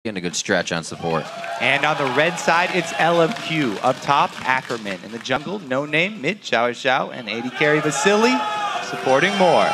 Getting a good stretch on support. And on the red side, it's LMQ. Up top, Ackerman. In the jungle, No Name, mid, Xiao, and AD carry Vasily, supporting more.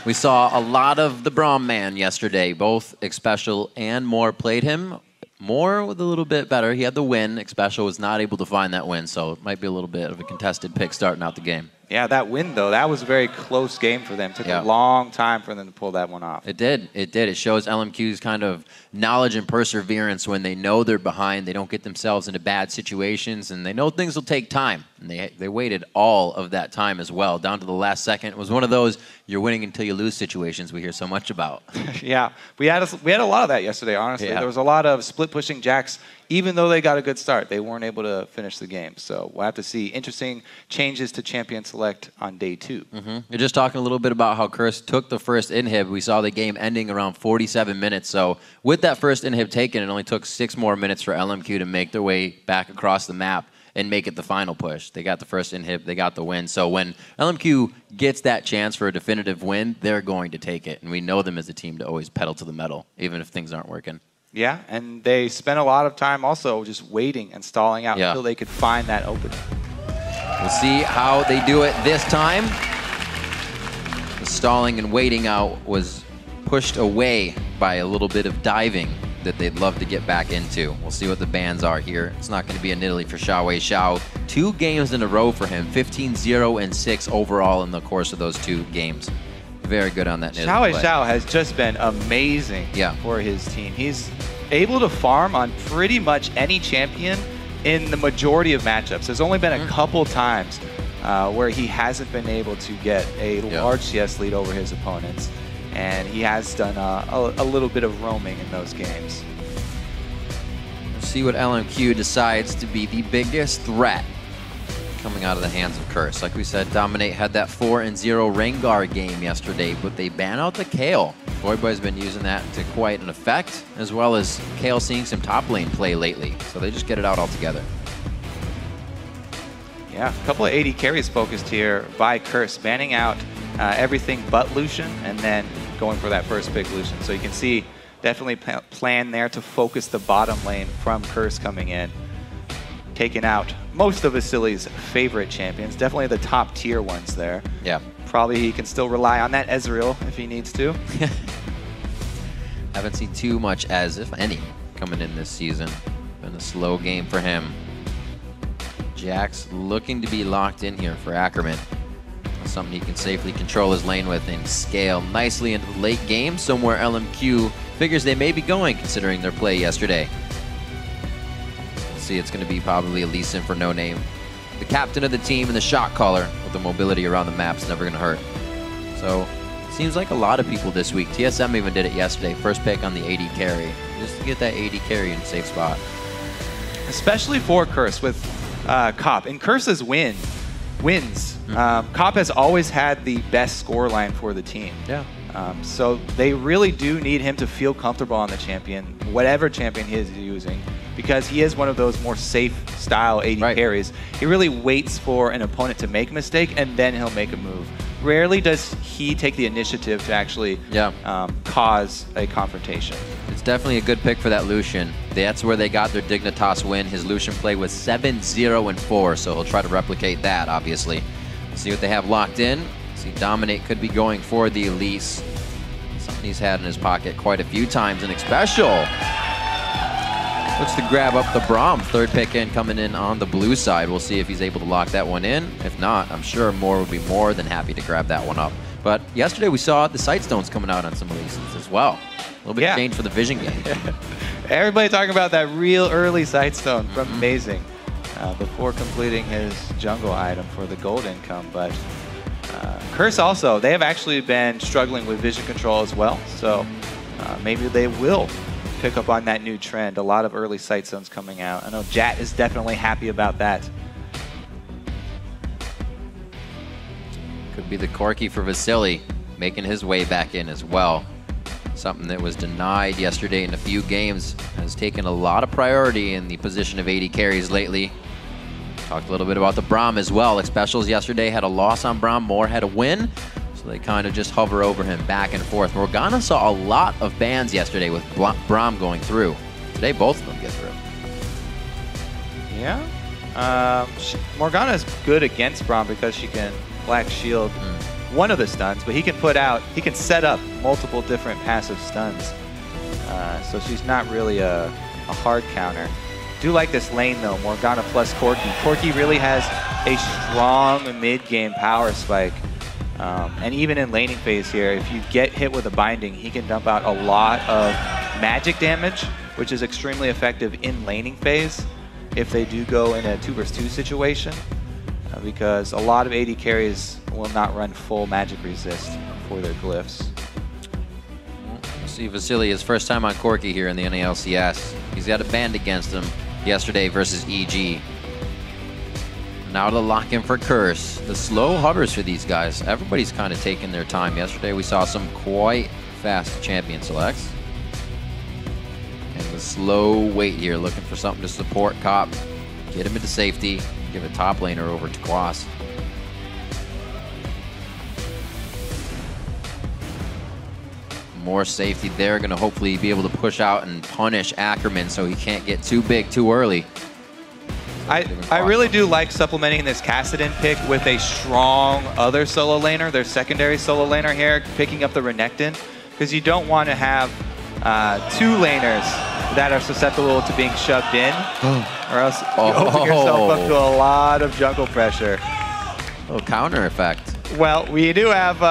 We saw a lot of the Braum man yesterday. Both Xpecial and Moore played him. Moore with a little bit better. He had the win. Xpecial was not able to find that win, so it might be a little bit of a contested pick starting out the game. Yeah, that win, though, that was a very close game for them. It took a long time for them to pull that one off. It did. It did. It shows LMQ's kind of knowledge and perseverance when they know they're behind. They don't get themselves into bad situations, and they know things will take time. And they waited all of that time as well, down to the last second. It was one of those you're winning until you lose situations we hear so much about. Yeah, we had a lot of that yesterday, honestly. Yeah. There was a lot of split-pushing jacks. Even though they got a good start, they weren't able to finish the game. So we'll have to see interesting changes to Champion Select on day 2. You're just talking a little bit about how Curse took the first inhib. We saw the game ending around 47 minutes. So with that first inhib taken, it only took 6 more minutes for LMQ to make their way back across the map and make it the final push. They got the first inhib, they got the win. So when LMQ gets that chance for a definitive win, they're going to take it. And we know them as a team to always pedal to the metal, even if things aren't working. Yeah, and they spent a lot of time also just waiting and stalling out until they could find that opening. We'll see how they do it this time. The stalling and waiting out was pushed away by a little bit of diving that they'd love to get back into. We'll see what the bans are here. It's not going to be a Nidalee for Xiao. 2 games in a row for him, 15-0 and 6 overall in the course of those 2 games. Very good on that Nidalee. Xiao has just been amazing for his team. He's able to farm on pretty much any champion in the majority of matchups. There's only been a couple times where he hasn't been able to get a large CS lead over his opponents, and he has done a little bit of roaming in those games. We'll see what LMQ decides to be the biggest threat coming out of the hands of Curse. Like we said, Dominate had that 4-0 Rengar game yesterday, but they ban out the Kayle. Boyboy's been using that to quite an effect, as well as Kayle seeing some top lane play lately. So they just get it out altogether. Yeah, a couple of AD carries focused here by Curse, banning out everything but Lucian, and then going for that first pick Lucian. So you can see definitely plan there to focus the bottom lane from Curse coming in. Taking out most of Vasily's favorite champions, definitely the top tier ones there. Yeah. Probably he can still rely on that Ezreal if he needs to. Haven't seen too much as, if any, coming in this season. Been a slow game for him. Jax looking to be locked in here for Ackerman. Something he can safely control his lane with and scale nicely into the late game, somewhere LMQ figures they may be going considering their play yesterday. See, it's going to be probably a Lee Sin for No Name. The captain of the team and the shot caller with the mobility around the map's never going to hurt. So, seems like a lot of people this week. TSM even did it yesterday. First pick on the AD carry. Just to get that AD carry in a safe spot. Especially for Curse with Cop. In Curse's wins, Cop has always had the best scoreline for the team. Yeah. So they really do need him to feel comfortable on the champion, whatever champion he is using, because he is one of those more safe style AD carries. He really waits for an opponent to make a mistake and then he'll make a move. Rarely does he take the initiative to actually cause a confrontation. It's definitely a good pick for that Lucian. That's where they got their Dignitas win. His Lucian play was 7-0 and 4, so he'll try to replicate that, obviously. We'll see what they have locked in. See, Dominate could be going for the Elise. Something he's had in his pocket quite a few times, and Xpecial looks to grab up the Braum. Third pick in coming in on the blue side. We'll see if he's able to lock that one in. If not, I'm sure Moore would be more than happy to grab that one up. But yesterday we saw the sight stones coming out on some Elises as well. A little bit of change for the vision game. Everybody talking about that real early sight stone from Amazing before completing his jungle item for the gold income. But Curse also, they have actually been struggling with vision control as well. So maybe they will pick up on that new trend. A lot of early sight zones coming out. I know Jat is definitely happy about that. Could be the Corki for Vasily, making his way back in as well. Something that was denied yesterday in a few games, has taken a lot of priority in the position of AD carries lately. Talked a little bit about the Braum as well. Xpecials yesterday had a loss on Braum, Moore had a win. So So they kind of just hover over him back and forth. Morgana saw a lot of bans yesterday with Braum going through. Today, both of them get through. Yeah. Morgana is good against Braum because she can Black Shield one of the stuns, but he can set up multiple different passive stuns. So she's not really a hard counter. Do like this lane though, Morgana plus Corki. Corki really has a strong mid-game power spike. And even in laning phase here, if you get hit with a binding, he can dump out a lot of magic damage, which is extremely effective in laning phase if they do go in a 2 vs 2 situation, because a lot of AD carries will not run full magic resist for their glyphs. We'll see Vasily, his first time on Corki here in the NALCS. He's got a band against him yesterday versus EG. Now to lock in for Curse. The slow hovers for these guys. Everybody's kind of taking their time. Yesterday we saw some quite fast champion selects. And the slow wait here, looking for something to support Cop. Get him into safety. Give a top laner over to Quas. More safety there. Going to hopefully be able to push out and punish Ackerman so he can't get too big too early. I really do like supplementing this Kassadin pick with a strong other solo laner, their secondary solo laner here, picking up the Renekton, because you don't want to have 2 laners that are susceptible to being shoved in, or else you open yourself up to a lot of jungle pressure. Oh, counter effect. Well, we do have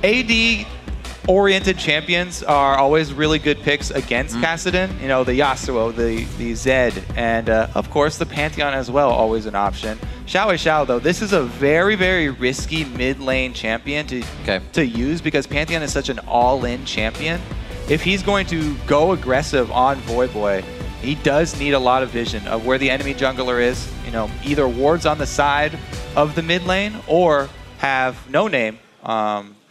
AD-oriented champions are always really good picks against Kassadin. You know, the Yasuo, the Zed, and of course the Pantheon as well, always an option. Xiao, though, this is a very, very risky mid-lane champion to use because Pantheon is such an all-in champion. If he's going to go aggressive on Voyboy, he does need a lot of vision of where the enemy jungler is. You know, either wards on the side of the mid lane or have No Name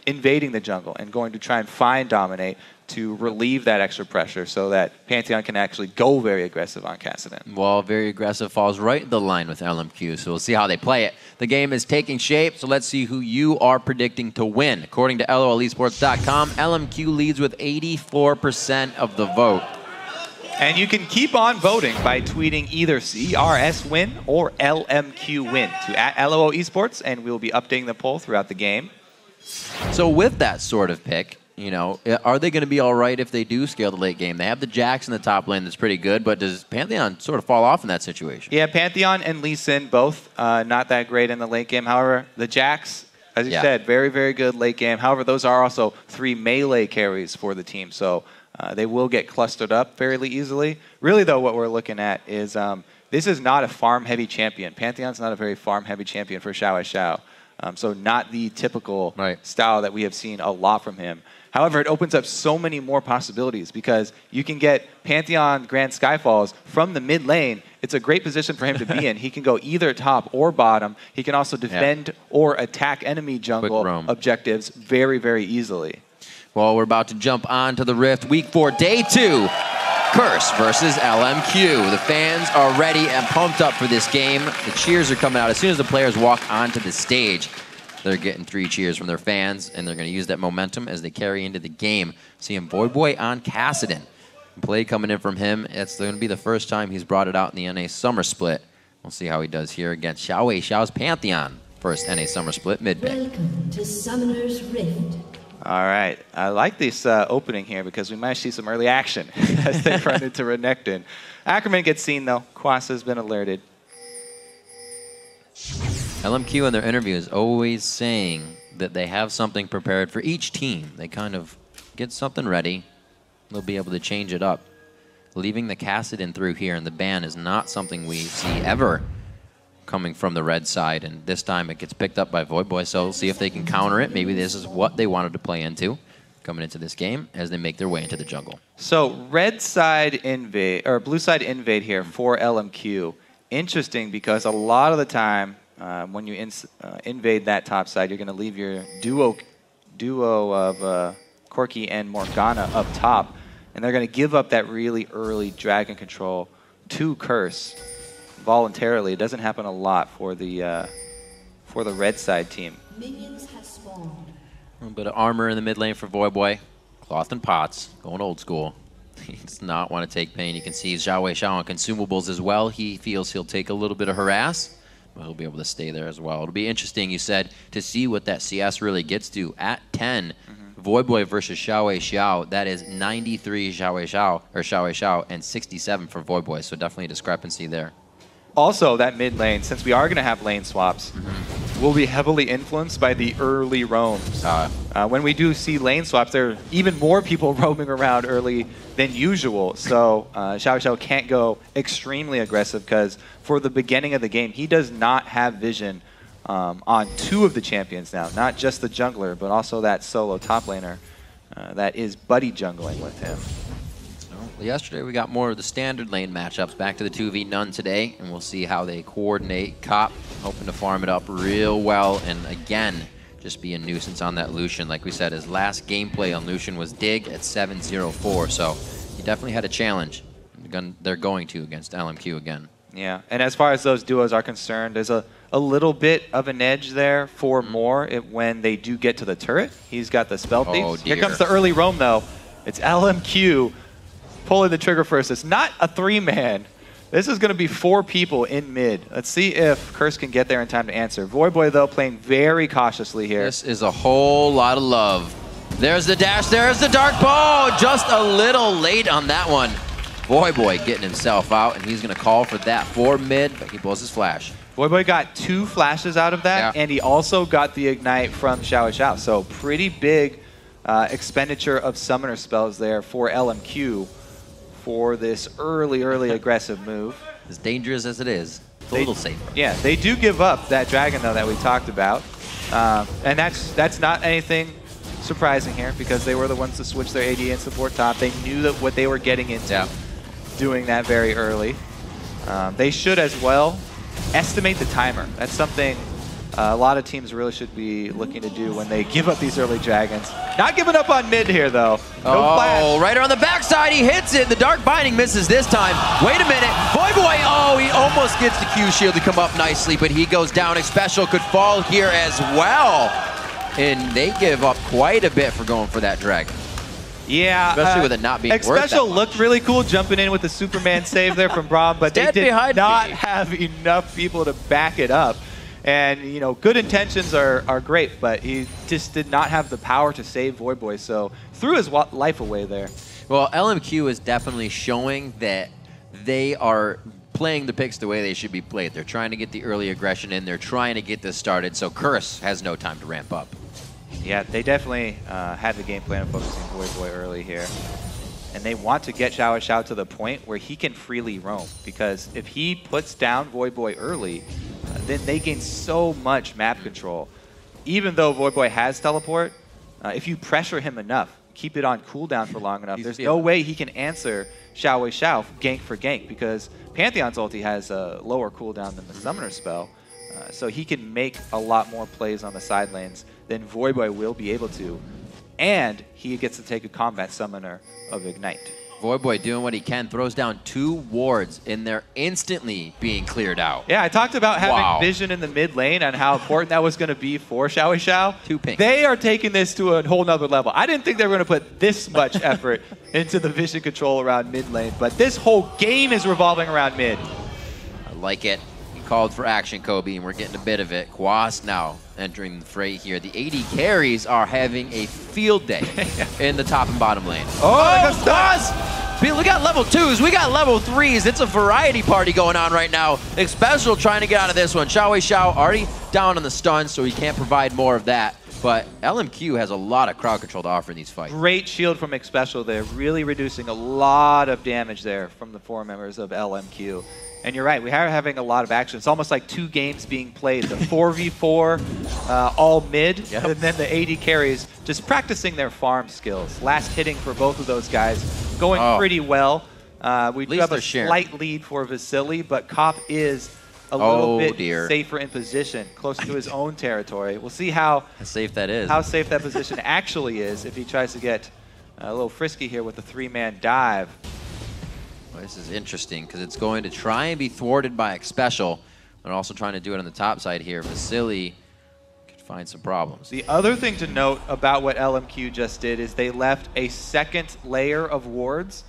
invading the jungle and going to try and find Dominate to relieve that extra pressure so that Pantheon can actually go very aggressive on Kassadin. Well, very aggressive falls right in the line with LMQ, so we'll see how they play it. The game is taking shape, so let's see who you are predicting to win. According to LOLesports.com, LMQ leads with 84% of the vote. And you can keep on voting by tweeting either CRS win or LMQ win to @LOL Esports, and we'll be updating the poll throughout the game. So with that sort of pick, you know, are they going to be all right if they do scale the late game? They have the Jax in the top lane that's pretty good, but does Pantheon sort of fall off in that situation? Yeah, Pantheon and Lee Sin both not that great in the late game. However, the Jax, as you said, very, very good late game. However, those are also 3 melee carries for the team, so they will get clustered up fairly easily. Really, though, what we're looking at is this is not a farm-heavy champion. Pantheon's not a very farm-heavy champion for Xiao. So not the typical style that we have seen a lot from him. However, it opens up so many more possibilities because you can get Pantheon Grand Skyfalls from the mid lane. It's a great position for him to be in. He can go either top or bottom. He can also defend or attack enemy jungle objectives very, very easily. Well, we're about to jump on to the Rift. Week 4, Day 2. Curse versus LMQ. The fans are ready and pumped up for this game. The cheers are coming out as soon as the players walk onto the stage. They're getting 3 cheers from their fans, and they're going to use that momentum as they carry into the game. Seeing Voyboy on Kassadin. Play coming in from him. It's going to be the first time he's brought it out in the NA Summer Split. We'll see how he does here against Xiao's Pantheon. First NA Summer Split mid-pick. Welcome to Summoner's Rift. All right. I like this opening here because we might see some early action as they run into Renekton. Ackerman gets seen, though. Quas has been alerted. LMQ in their interview is always saying that they have something prepared for each team. They kind of get something ready. They'll be able to change it up. Leaving the Kassadin through here and the ban is not something we see ever coming from the red side, and this time it gets picked up by Voyboy, so we'll see if they can counter it. Maybe this is what they wanted to play into coming into this game as they make their way into the jungle. So red side invade, or blue side invade here for LMQ. Interesting because a lot of the time when you invade that top side, you're going to leave your duo of Corki and Morgana up top, and they're going to give up that really early dragon control to Curse voluntarily. It doesn't happen a lot for the red side team. Minions have spawned. A little bit of armor in the mid lane for Voyboy. Cloth and pots, going old school. He does not want to take pain. You can see Xiao Wei Xiao on consumables as well. He feels he'll take a little bit of harass, but he'll be able to stay there as well. It'll be interesting, you said, to see what that CS really gets to at 10. Voyboy versus Xiao Wei Xiao. That is 93 Xiao Wei Xiao and 67 for Voyboy. So definitely a discrepancy there. Also, that mid lane, since we are going to have lane swaps, will be heavily influenced by the early roams. When we do see lane swaps, there are even more people roaming around early than usual. So Xiao Xiao can't go extremely aggressive because for the beginning of the game, he does not have vision on 2 of the champions now. Not just the jungler, but also that solo top laner that is buddy jungling with him. Yesterday we got more of the standard lane matchups. Back to the 2v none today, and we'll see how they coordinate. Cop hoping to farm it up real well, and again, just be a nuisance on that Lucian. Like we said, his last gameplay on Lucian was Dig at 7-0-4, so he definitely had a challenge. They're going to against LMQ again. Yeah, and as far as those duos are concerned, there's a little bit of an edge there for Moore when they do get to the turret. He's got the spell thieves. Oh, dear. Here comes the early roam, though. It's LMQ pulling the trigger first. It's not a 3-man. This is going to be 4 people in mid. Let's see if Curse can get there in time to answer. Voyboy, though, playing very cautiously here. This is a whole lot of love. There's the dash. There's the dark bow. Just a little late on that one. Voyboy getting himself out, and he's going to call for that for mid, but he blows his flash. Voyboy got 2 flashes out of that, and he also got the ignite from Xiao Wei Xiao. So pretty big expenditure of summoner spells there for LMQ for this early aggressive move. As dangerous as it is, it's a little safer. Yeah, they do give up that dragon, though, that we talked about. And that's not anything surprising here because they were the ones to switch their AD and support top. They knew that what they were getting into doing that very early. They should as well estimate the timer. That's something a lot of teams really should be looking to do when they give up these early dragons. Not giving up on mid here, though. No flash. Right on the backside, he hits it. The Dark Binding misses this time. Wait a minute. Voyboy, oh, he almost gets the Q shield to come up nicely, but he goes down. Xpecial could fall here as well. And they give up quite a bit for going for that dragon. Yeah, especially with it not being worth that much. Xpecial looked really cool jumping in with the Superman save there from Braum, but they did not have enough people to back it up. And, you know, good intentions are great, but he just did not have the power to save Voyboy, so threw his life away there. Well, LMQ is definitely showing that they are playing the picks the way they should be played. They're trying to get the early aggression in. They're trying to get this started, so Curse has no time to ramp up. Yeah, they definitely had the game plan of focusing Voyboy early here. And they want to get Xiao Xiao to the point where he can freely roam, because if he puts down Voyboy early, then they gain so much map control. Even though Voyboy has teleport, if you pressure him enough, keep it on cooldown for long enough, there's no way he can answer Xiao Wei Xiao gank for gank, because Pantheon's ulti has a lower cooldown than the Summoner spell. So he can make a lot more plays on the side lanes than Voyboy will be able to. And he gets to take a combat summoner of Ignite. Voyboy doing what he can, throws down 2 wards, and they're instantly being cleared out. Yeah, I talked about having vision in the mid lane and how important that was going to be for Xiao Wei Xiao. 2 ping. They are taking this to a whole nother level. I didn't think they were going to put this much effort into the vision control around mid lane, but this whole game is revolving around mid. I like it. He called for action, Kobe, and we're getting a bit of it. Quas now entering the fray here. The AD carries are having a field day in the top and bottom lane. Oh, Quas! We got level 2s, we got level 3s. It's a variety party going on right now. Xpecial trying to get out of this one. Xiao Wei Xiao already down on the stun, so he can't provide more of that. But LMQ has a lot of crowd control to offer in these fights. Great shield from Xpecial there, really reducing a lot of damage there from the 4 members of LMQ. And you're right, we are having a lot of action. It's almost like 2 games being played. The 4v4 all mid, and then the AD carries just practicing their farm skills. Last hitting for both of those guys going pretty well. We do have a slight lead for Vasily, but Cop is a little bit safer in position, closer to his own territory. We'll see how safe that is. How safe that position actually is if he tries to get a little frisky here with the 3-man dive. Well, this is interesting because it's going to try and be thwarted by Xpecial. They're also trying to do it on the top side here. Vasily could find some problems. The other thing to note about what LMQ just did is they left a second layer of wards.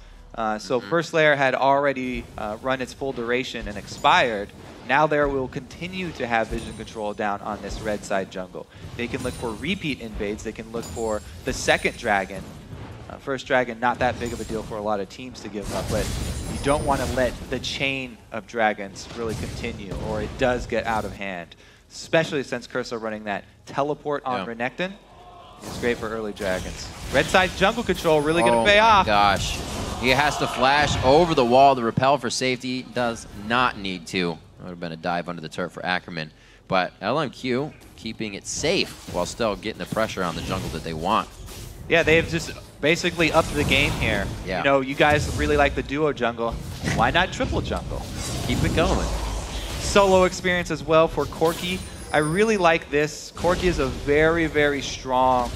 So first layer had already run its full duration and expired. Now there will continue to have vision control down on this red side jungle. They can look for repeat invades. They can look for the second dragon. First dragon, not that big of a deal for a lot of teams to give up, but you don't want to let the chain of dragons really continue, or it does get out of hand. Especially since Curse are running that teleport on Renekton. It's great for early dragons. Red side jungle control really going to pay off. Oh my gosh. He has to flash over the wall to repel for safety. Does not need to. It would have been a dive under the turret for Ackerman. But LMQ keeping it safe while still getting the pressure on the jungle that they want. Yeah, they've just basically upped the game here. Yeah. You know, you guys really like the duo jungle. Why not triple jungle? Keep it going. Solo experience as well for Corki. I really like this. Corki is a very, very strong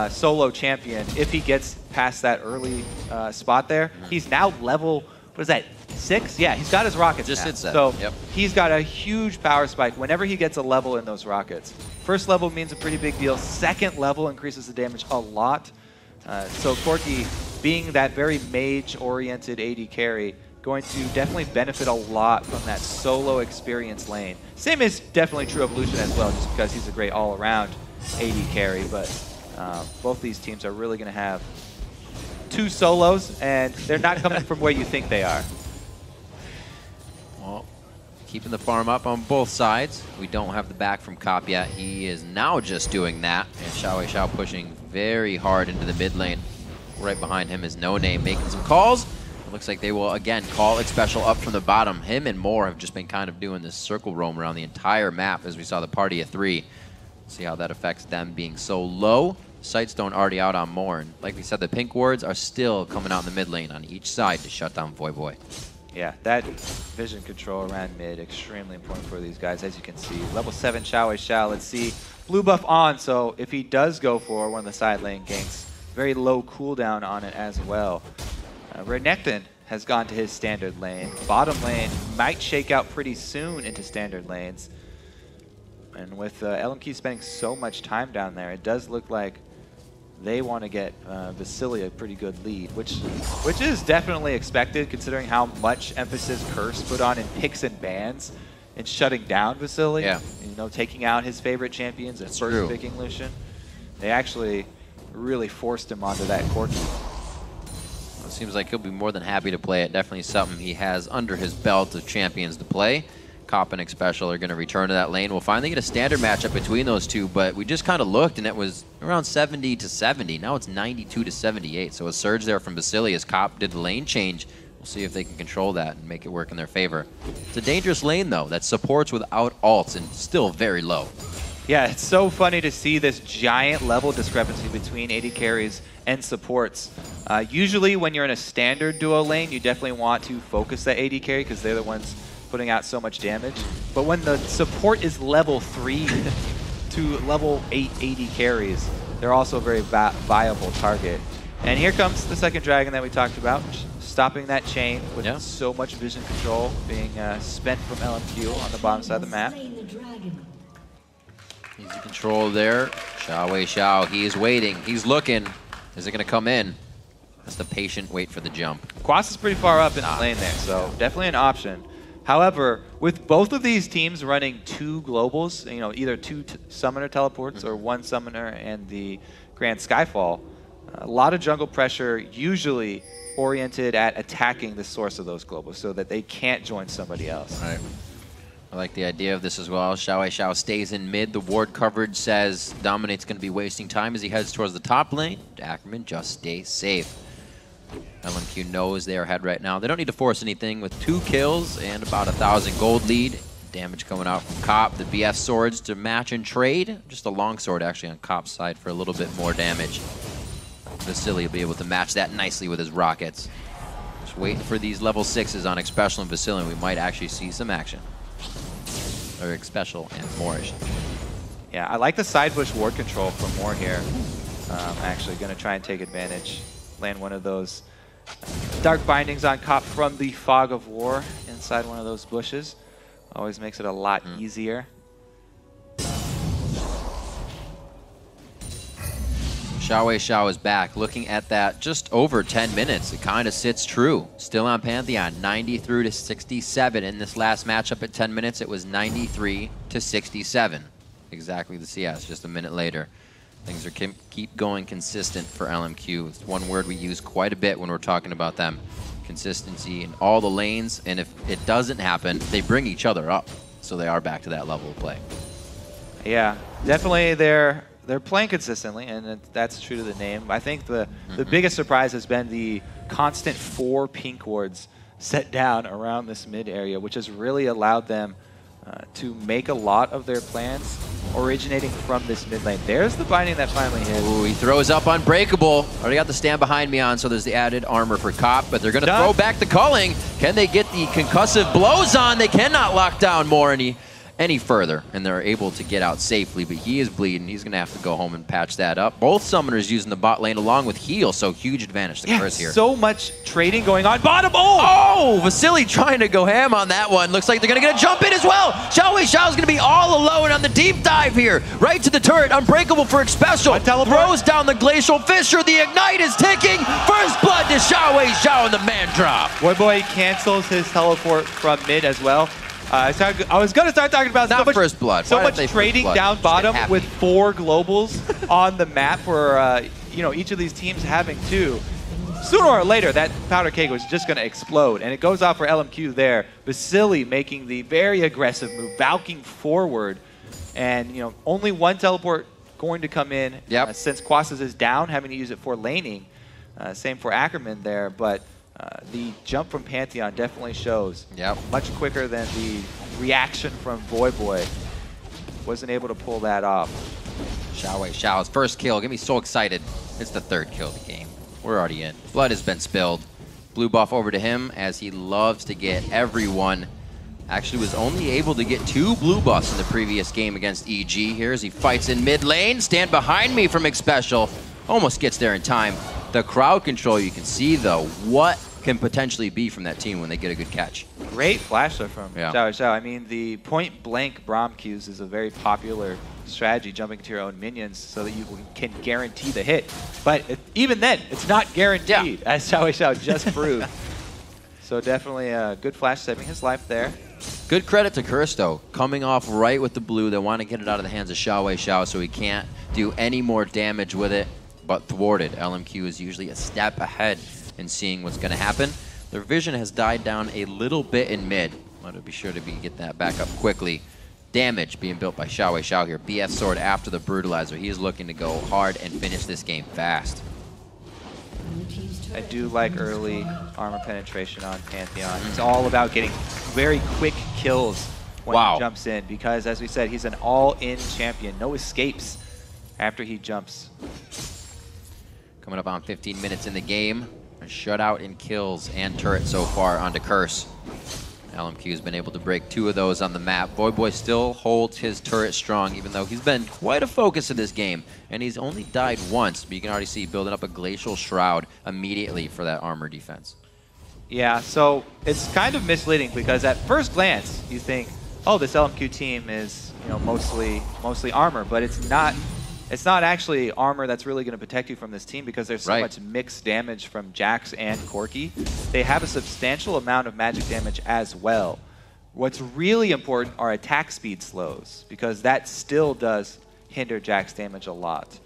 solo champion. If he gets past that early spot there, he's now level, what is that, 6? Yeah, he's got his rockets Just now. hit 7. So he's got a huge power spike whenever he gets a level in those rockets. First level means a pretty big deal. Second level increases the damage a lot. So Corki, being that very mage-oriented AD carry, going to definitely benefit a lot from that solo experience lane. Same is definitely true of Lucian as well, just because he's a great all-around AD carry, but both these teams are really going to have 2 solos, and they're not coming from where you think they are. Well, keeping the farm up on both sides. We don't have the back from Cop yet. He is now just doing that, and Xiao pushing very hard into the mid lane. Right behind him is No Name making some calls. It looks like they will, again, call it special up from the bottom. Him and Moore have just been kind of doing this circle roam around the entire map as we saw the party of 3. See how that affects them being so low. Sightstone already out on Moore. And like we said, the pink wards are still coming out in the mid lane on each side to shut down Voyboy. Yeah, that vision control around mid, extremely important for these guys, as you can see. Level 7 Xiao. Let's see. Blue buff on, so if he does go for one of the side lane ganks, very low cooldown on it as well. Renekton has gone to his standard lane. Bottom lane might shake out pretty soon into standard lanes. And with LMQ spending so much time down there, it does look like they want to get Vasily a pretty good lead, which is definitely expected considering how much emphasis Curse put on in picks and bans and shutting down Vasily. Yeah. You know, taking out his favorite champions and first picking Lucian. They actually really forced him onto that Corki. It seems like he'll be more than happy to play it. Definitely something he has under his belt of champions to play. Cop and Xpecial are going to return to that lane. We'll finally get a standard matchup between those two, but we just kind of looked and it was around 70 to 70. Now it's 92 to 78. So a surge there from Vasily as Cop did the lane change. We'll see if they can control that and make it work in their favor. It's a dangerous lane though that supports without ults and still very low. Yeah, it's so funny to see this giant level discrepancy between AD carries and supports. Usually when you're in a standard duo lane, you definitely want to focus that AD carry because they're the ones putting out so much damage. But when the support is level 3 to level 8 AD carries, they're also a very viable target. And here comes the second dragon that we talked about, stopping that chain with so much vision control being spent from LMQ on the bottom side of the map. Easy control there. Xiao. He is waiting. He's looking. Is it going to come in? That's the patient wait for the jump. Quas is pretty far up in the lane there, so definitely an option. However, with both of these teams running 2 globals, you know, either 2 summoner teleports or 1 summoner and the Grand Skyfall, a lot of jungle pressure usually oriented at attacking the source of those globals so that they can't join somebody else. All right. I like the idea of this as well. Xiao stays in mid. The ward coverage says Dominate's going to be wasting time as he heads towards the top lane. Ackerman just stays safe. LMQ knows they are ahead right now. They don't need to force anything with 2 kills and about 1,000 gold lead. Damage coming out from Cop. The BF swords to match and trade. Just a longsword actually on Cop's side for a little bit more damage. Vasily will be able to match that nicely with his rockets. Just waiting for these level 6s on Xpecial and Vasily, and we might actually see some action. Or Xpecial and Moorish. Yeah, I like the side bush ward control from Moore here. Actually going to try and take advantage. Land one of those dark bindings on Cop from the Fog of War inside one of those bushes. Always makes it a lot easier. Xiao is back. Looking at that, just over 10 minutes. It kind of sits true. Still on Pantheon, 93 to 67. In this last matchup at 10 minutes, it was 93 to 67. Exactly the CS, just a minute later. Things are keep going consistent for LMQ. It's one word we use quite a bit when we're talking about them. Consistency in all the lanes, and if it doesn't happen, they bring each other up. So they are back to that level of play. Yeah, definitely they're playing consistently, and that's true to the name. I think the biggest surprise has been the constant 4 pink wards set down around this mid area, which has really allowed them to make a lot of their plans originating from this mid lane. There's the binding that finally hit. Ooh, he throws up Unbreakable. Already got the stand behind me on, so there's the added armor for Cop, but they're going to throw back the culling. Can they get the concussive blows on? They cannot lock down more any further, and they're able to get out safely, but he is bleeding. He's going to have to go home and patch that up. Both summoners using the bot lane along with heal, so huge advantage to Curse here. So much trading going on. Bottom, Vasily trying to go ham on that one. Looks like they're going to get a jump in as well. Xiao's going to be all alone on the deep dive here. Right to the turret, Unbreakable for Special. Throws down the Glacial Fissure. The Ignite is ticking. First blood to Xiao and the man drop. Boy cancels his teleport from mid as well. I was going to start talking about Not first blood. So much trading down bottom with 4 globals on the map for each of these teams having 2. Sooner or later, that powder keg was just going to explode, and it goes off for LMQ there. Vasily making the very aggressive move, valking forward, and only 1 teleport going to come in since Quasas is down, having to use it for laning. Same for Ackerman there, but the jump from Pantheon definitely shows. Much quicker than the reaction from Voyboy. Wasn't able to pull that off. Xiao's first kill. Get me so excited. It's the 3rd kill of the game. We're already in. Blood has been spilled. Blue buff over to him as he loves to get everyone. Actually was only able to get 2 blue buffs in the previous game against EG here as he fights in mid lane. Stand behind me from Xpecial. Almost gets there in time. The crowd control you can see though, what can potentially be from that team when they get a good catch. Great flasher from Xiao. I mean, the point blank Braum Qs is a very popular strategy, jumping to your own minions so that you can guarantee the hit. But even then, it's not guaranteed, as Xiao just proved. So definitely a good flash saving his life there. Good credit to Curse though, coming off right with the blue. They want to get it out of the hands of Xiao so he can't do any more damage with it, but thwarted. LMQ is usually a step ahead in seeing what's going to happen. Their vision has died down a little bit in mid. Want to be sure to get that back up quickly. Damage being built by Xiao here. BF Sword after the Brutalizer. He is looking to go hard and finish this game fast. I do like early armor penetration on Pantheon. It's all about getting very quick kills when he jumps in, because as we said, he's an all-in champion. No escapes after he jumps. Coming up on 15 minutes in the game. A shutout in kills and turret so far onto Curse. LMQ has been able to break 2 of those on the map. Voyboy still holds his turret strong, even though he's been quite a focus in this game. And he's only died once, but you can already see building up a Glacial Shroud immediately for that armor defense. Yeah, so it's kind of misleading because at first glance, you think, oh, this LMQ team is mostly armor, but it's not. It's not actually armor that's really going to protect you from this team because there's so much mixed damage from Jax and Corki. They have a substantial amount of magic damage as well. What's really important are attack speed slows, because that still does hinder Jax damage a lot.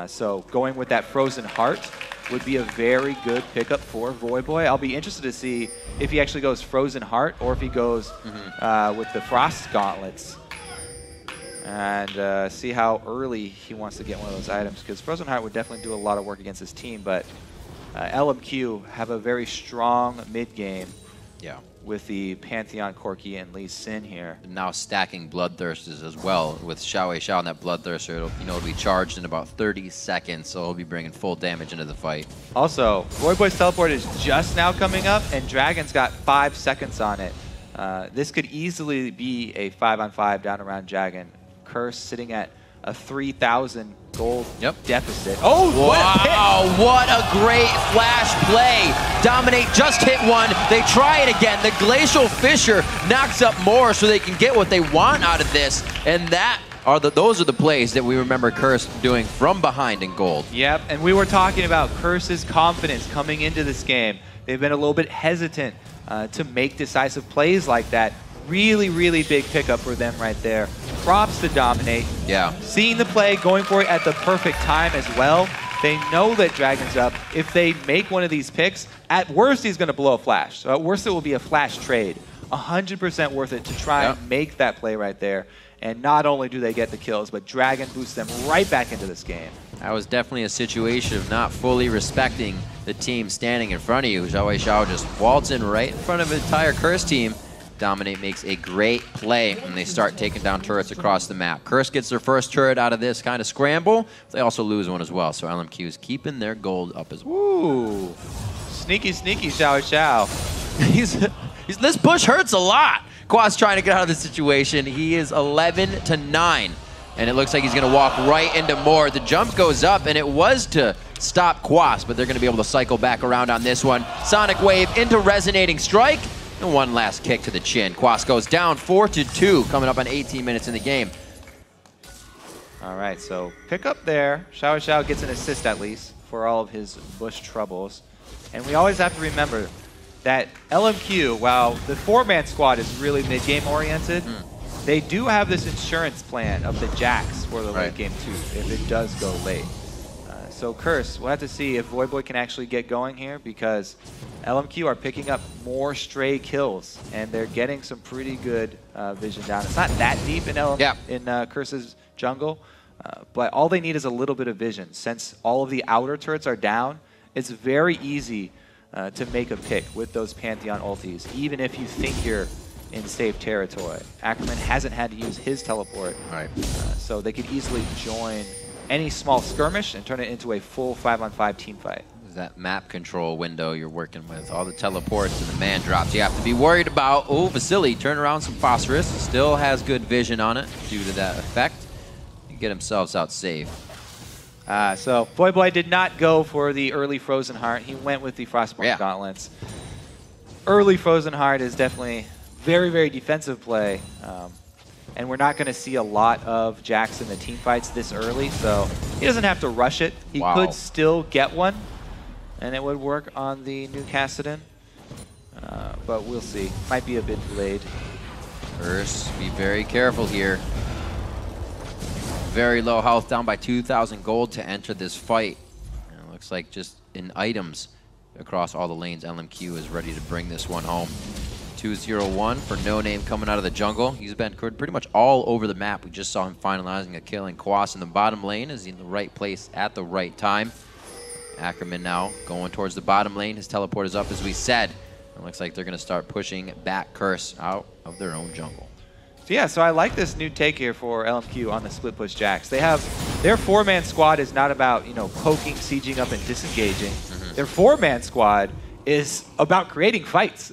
So going with that Frozen Heart would be a very good pickup for Voyboy. I'll be interested to see if he actually goes Frozen Heart or if he goes with the Frost Gauntlets. And see how early he wants to get one of those items, because Frozen Heart would definitely do a lot of work against his team, but LMQ have a very strong mid game with the Pantheon, Corki, and Lee Sin here. Now stacking Bloodthirsters as well with Xiao and that Bloodthirster. It'll be charged in about 30 seconds, so he'll be bringing full damage into the fight. Also, Voyboy's teleport is just now coming up, and Dragon's got 5 seconds on it. This could easily be a 5-on-5 down around Dragon. Curse sitting at a 3,000 gold deficit. Oh, wow, what a great flash play. Dominate just hit one. They try it again. The Glacial Fissure knocks up more so they can get what they want out of this. And that those are the plays that we remember Curse doing from behind in gold. Yep, and we were talking about Curse's confidence coming into this game. They've been a little bit hesitant to make decisive plays like that. Really, really big pickup for them right there. Props to Dominate. Yeah. Seeing the play, going for it at the perfect time as well. They know that Dragon's up. If they make one of these picks, at worst he's going to blow a flash. So at worst it will be a flash trade. 100% worth it to try and make that play right there. And not only do they get the kills, but Dragon boosts them right back into this game. That was definitely a situation of not fully respecting the team standing in front of you. Xiao Xiao just waltz in right in front of the entire Curse team. Dominate makes a great play when they start taking down turrets across the map. Curse gets their first turret out of this kind of scramble. They also lose one as well, so LMQ is keeping their gold up as well. Ooh, sneaky, sneaky Xiao Xiao. This push hurts a lot. Quas trying to get out of the situation. He is 11-9, and it looks like he's going to walk right into more. The jump goes up, and it was to stop Quas, but they're going to be able to cycle back around on this one. Sonic Wave into Resonating Strike, and one last kick to the chin. Quas goes down 4-2, coming up on 18 minutes in the game. All right, so pick up there. Xiao Xiao gets an assist at least for all of his bush troubles. And we always have to remember that LMQ, while the 4-man squad is really mid-game oriented, they do have this insurance plan of the Jax for the late game too, if it does go late. So Curse, we'll have to see if Voyboy can actually get going here, because LMQ are picking up more stray kills, and they're getting some pretty good vision down. It's not that deep in Curse's jungle, but all they need is a little bit of vision. Since all of the outer turrets are down, it's very easy to make a pick with those Pantheon ultis, even if you think you're in safe territory. Ackerman hasn't had to use his teleport, so they could easily join any small skirmish and turn it into a full 5-on-5 team fight. That map control window you're working with, all the teleports and the man drops you have to be worried about. Oh, Vasily turn around some phosphorus, still has good vision on it due to that effect. You get themselves out safe. So Voyboy did not go for the early Frozen Heart. He went with the Frostborn Gauntlets. Early Frozen Heart is definitely very, very defensive play. And we're not going to see a lot of Jax in the team fights this early, so he doesn't have to rush it. He could still get one, and it would work on the new Kassadin. But we'll see. Might be a bit delayed. First, be very careful here. Very low health, down by 2,000 gold to enter this fight. And it looks like just in items across all the lanes, LMQ is ready to bring this one home. 2-0-1 for No Name coming out of the jungle. He's been pretty much all over the map. We just saw him finalizing a kill in Quas in the bottom lane. Is he in the right place at the right time? Ackerman now going towards the bottom lane. His teleport is up, as we said. It looks like they're going to start pushing back Curse out of their own jungle. Yeah, so I like this new take here for LMQ on the split push Jax. They have their 4-man squad is not about, you know, poking, sieging up, and disengaging. Their 4-man squad is about creating fights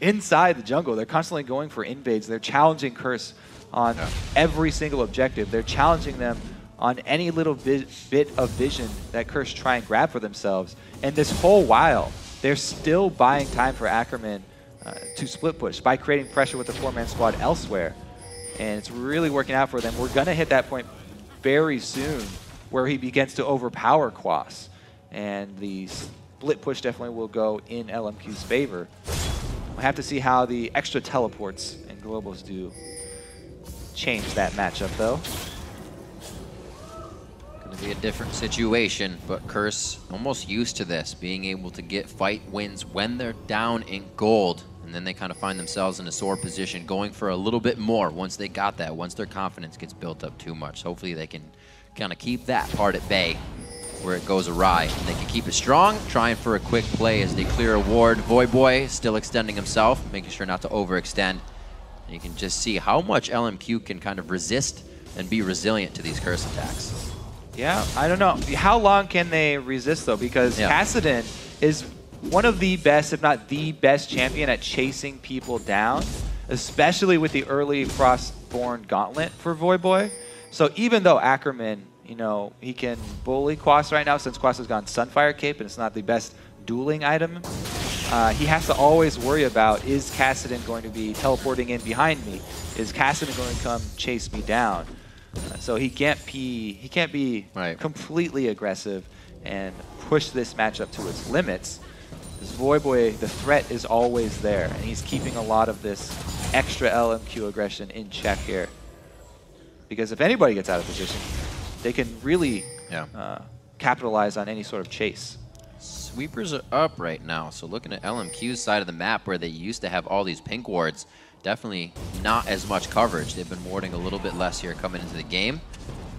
inside the jungle. They're constantly going for invades. They're challenging Curse on every single objective. They're challenging them on any little bit of vision that Curse try and grab for themselves. And this whole while, they're still buying time for Ackerman to split push by creating pressure with the 4-man squad elsewhere. And it's really working out for them. We're going to hit that point very soon where he begins to overpower Quas. And the split push definitely will go in LMQ's favor. We'll have to see how the extra teleports and globals do change that matchup, though. Going to be a different situation, but Curse almost used to this, being able to get fight wins when they're down in gold. And then they kind of find themselves in a sore position, going for a little bit more once they got that, once their confidence gets built up too much. Hopefully they can kind of keep that part at bay where it goes awry. And they can keep it strong, trying for a quick play as they clear a ward. Voyboy still extending himself, making sure not to overextend. And you can just see how much LMQ can kind of resist and be resilient to these Curse attacks. Yeah, I don't know. How long can they resist, though? Because Kassadin is one of the best, if not the best champion at chasing people down, especially with the early Frostborn Gauntlet for Voyboy. So even though Ackerman, you know, he can bully Quas right now since Quas has gone Sunfire Cape and it's not the best dueling item, he has to always worry about, is Kassadin going to be teleporting in behind me? Is Kassadin going to come chase me down? So he can't be right. completely aggressive and push this matchup to its limits. Because Voyboy, the threat is always there, and he's keeping a lot of this extra LMQ aggression in check here. Because if anybody gets out of position, they can really capitalize on any sort of chase. Sweepers are up right now, so looking at LMQ's side of the map where they used to have all these pink wards, definitely not as much coverage. They've been warding a little bit less here coming into the game.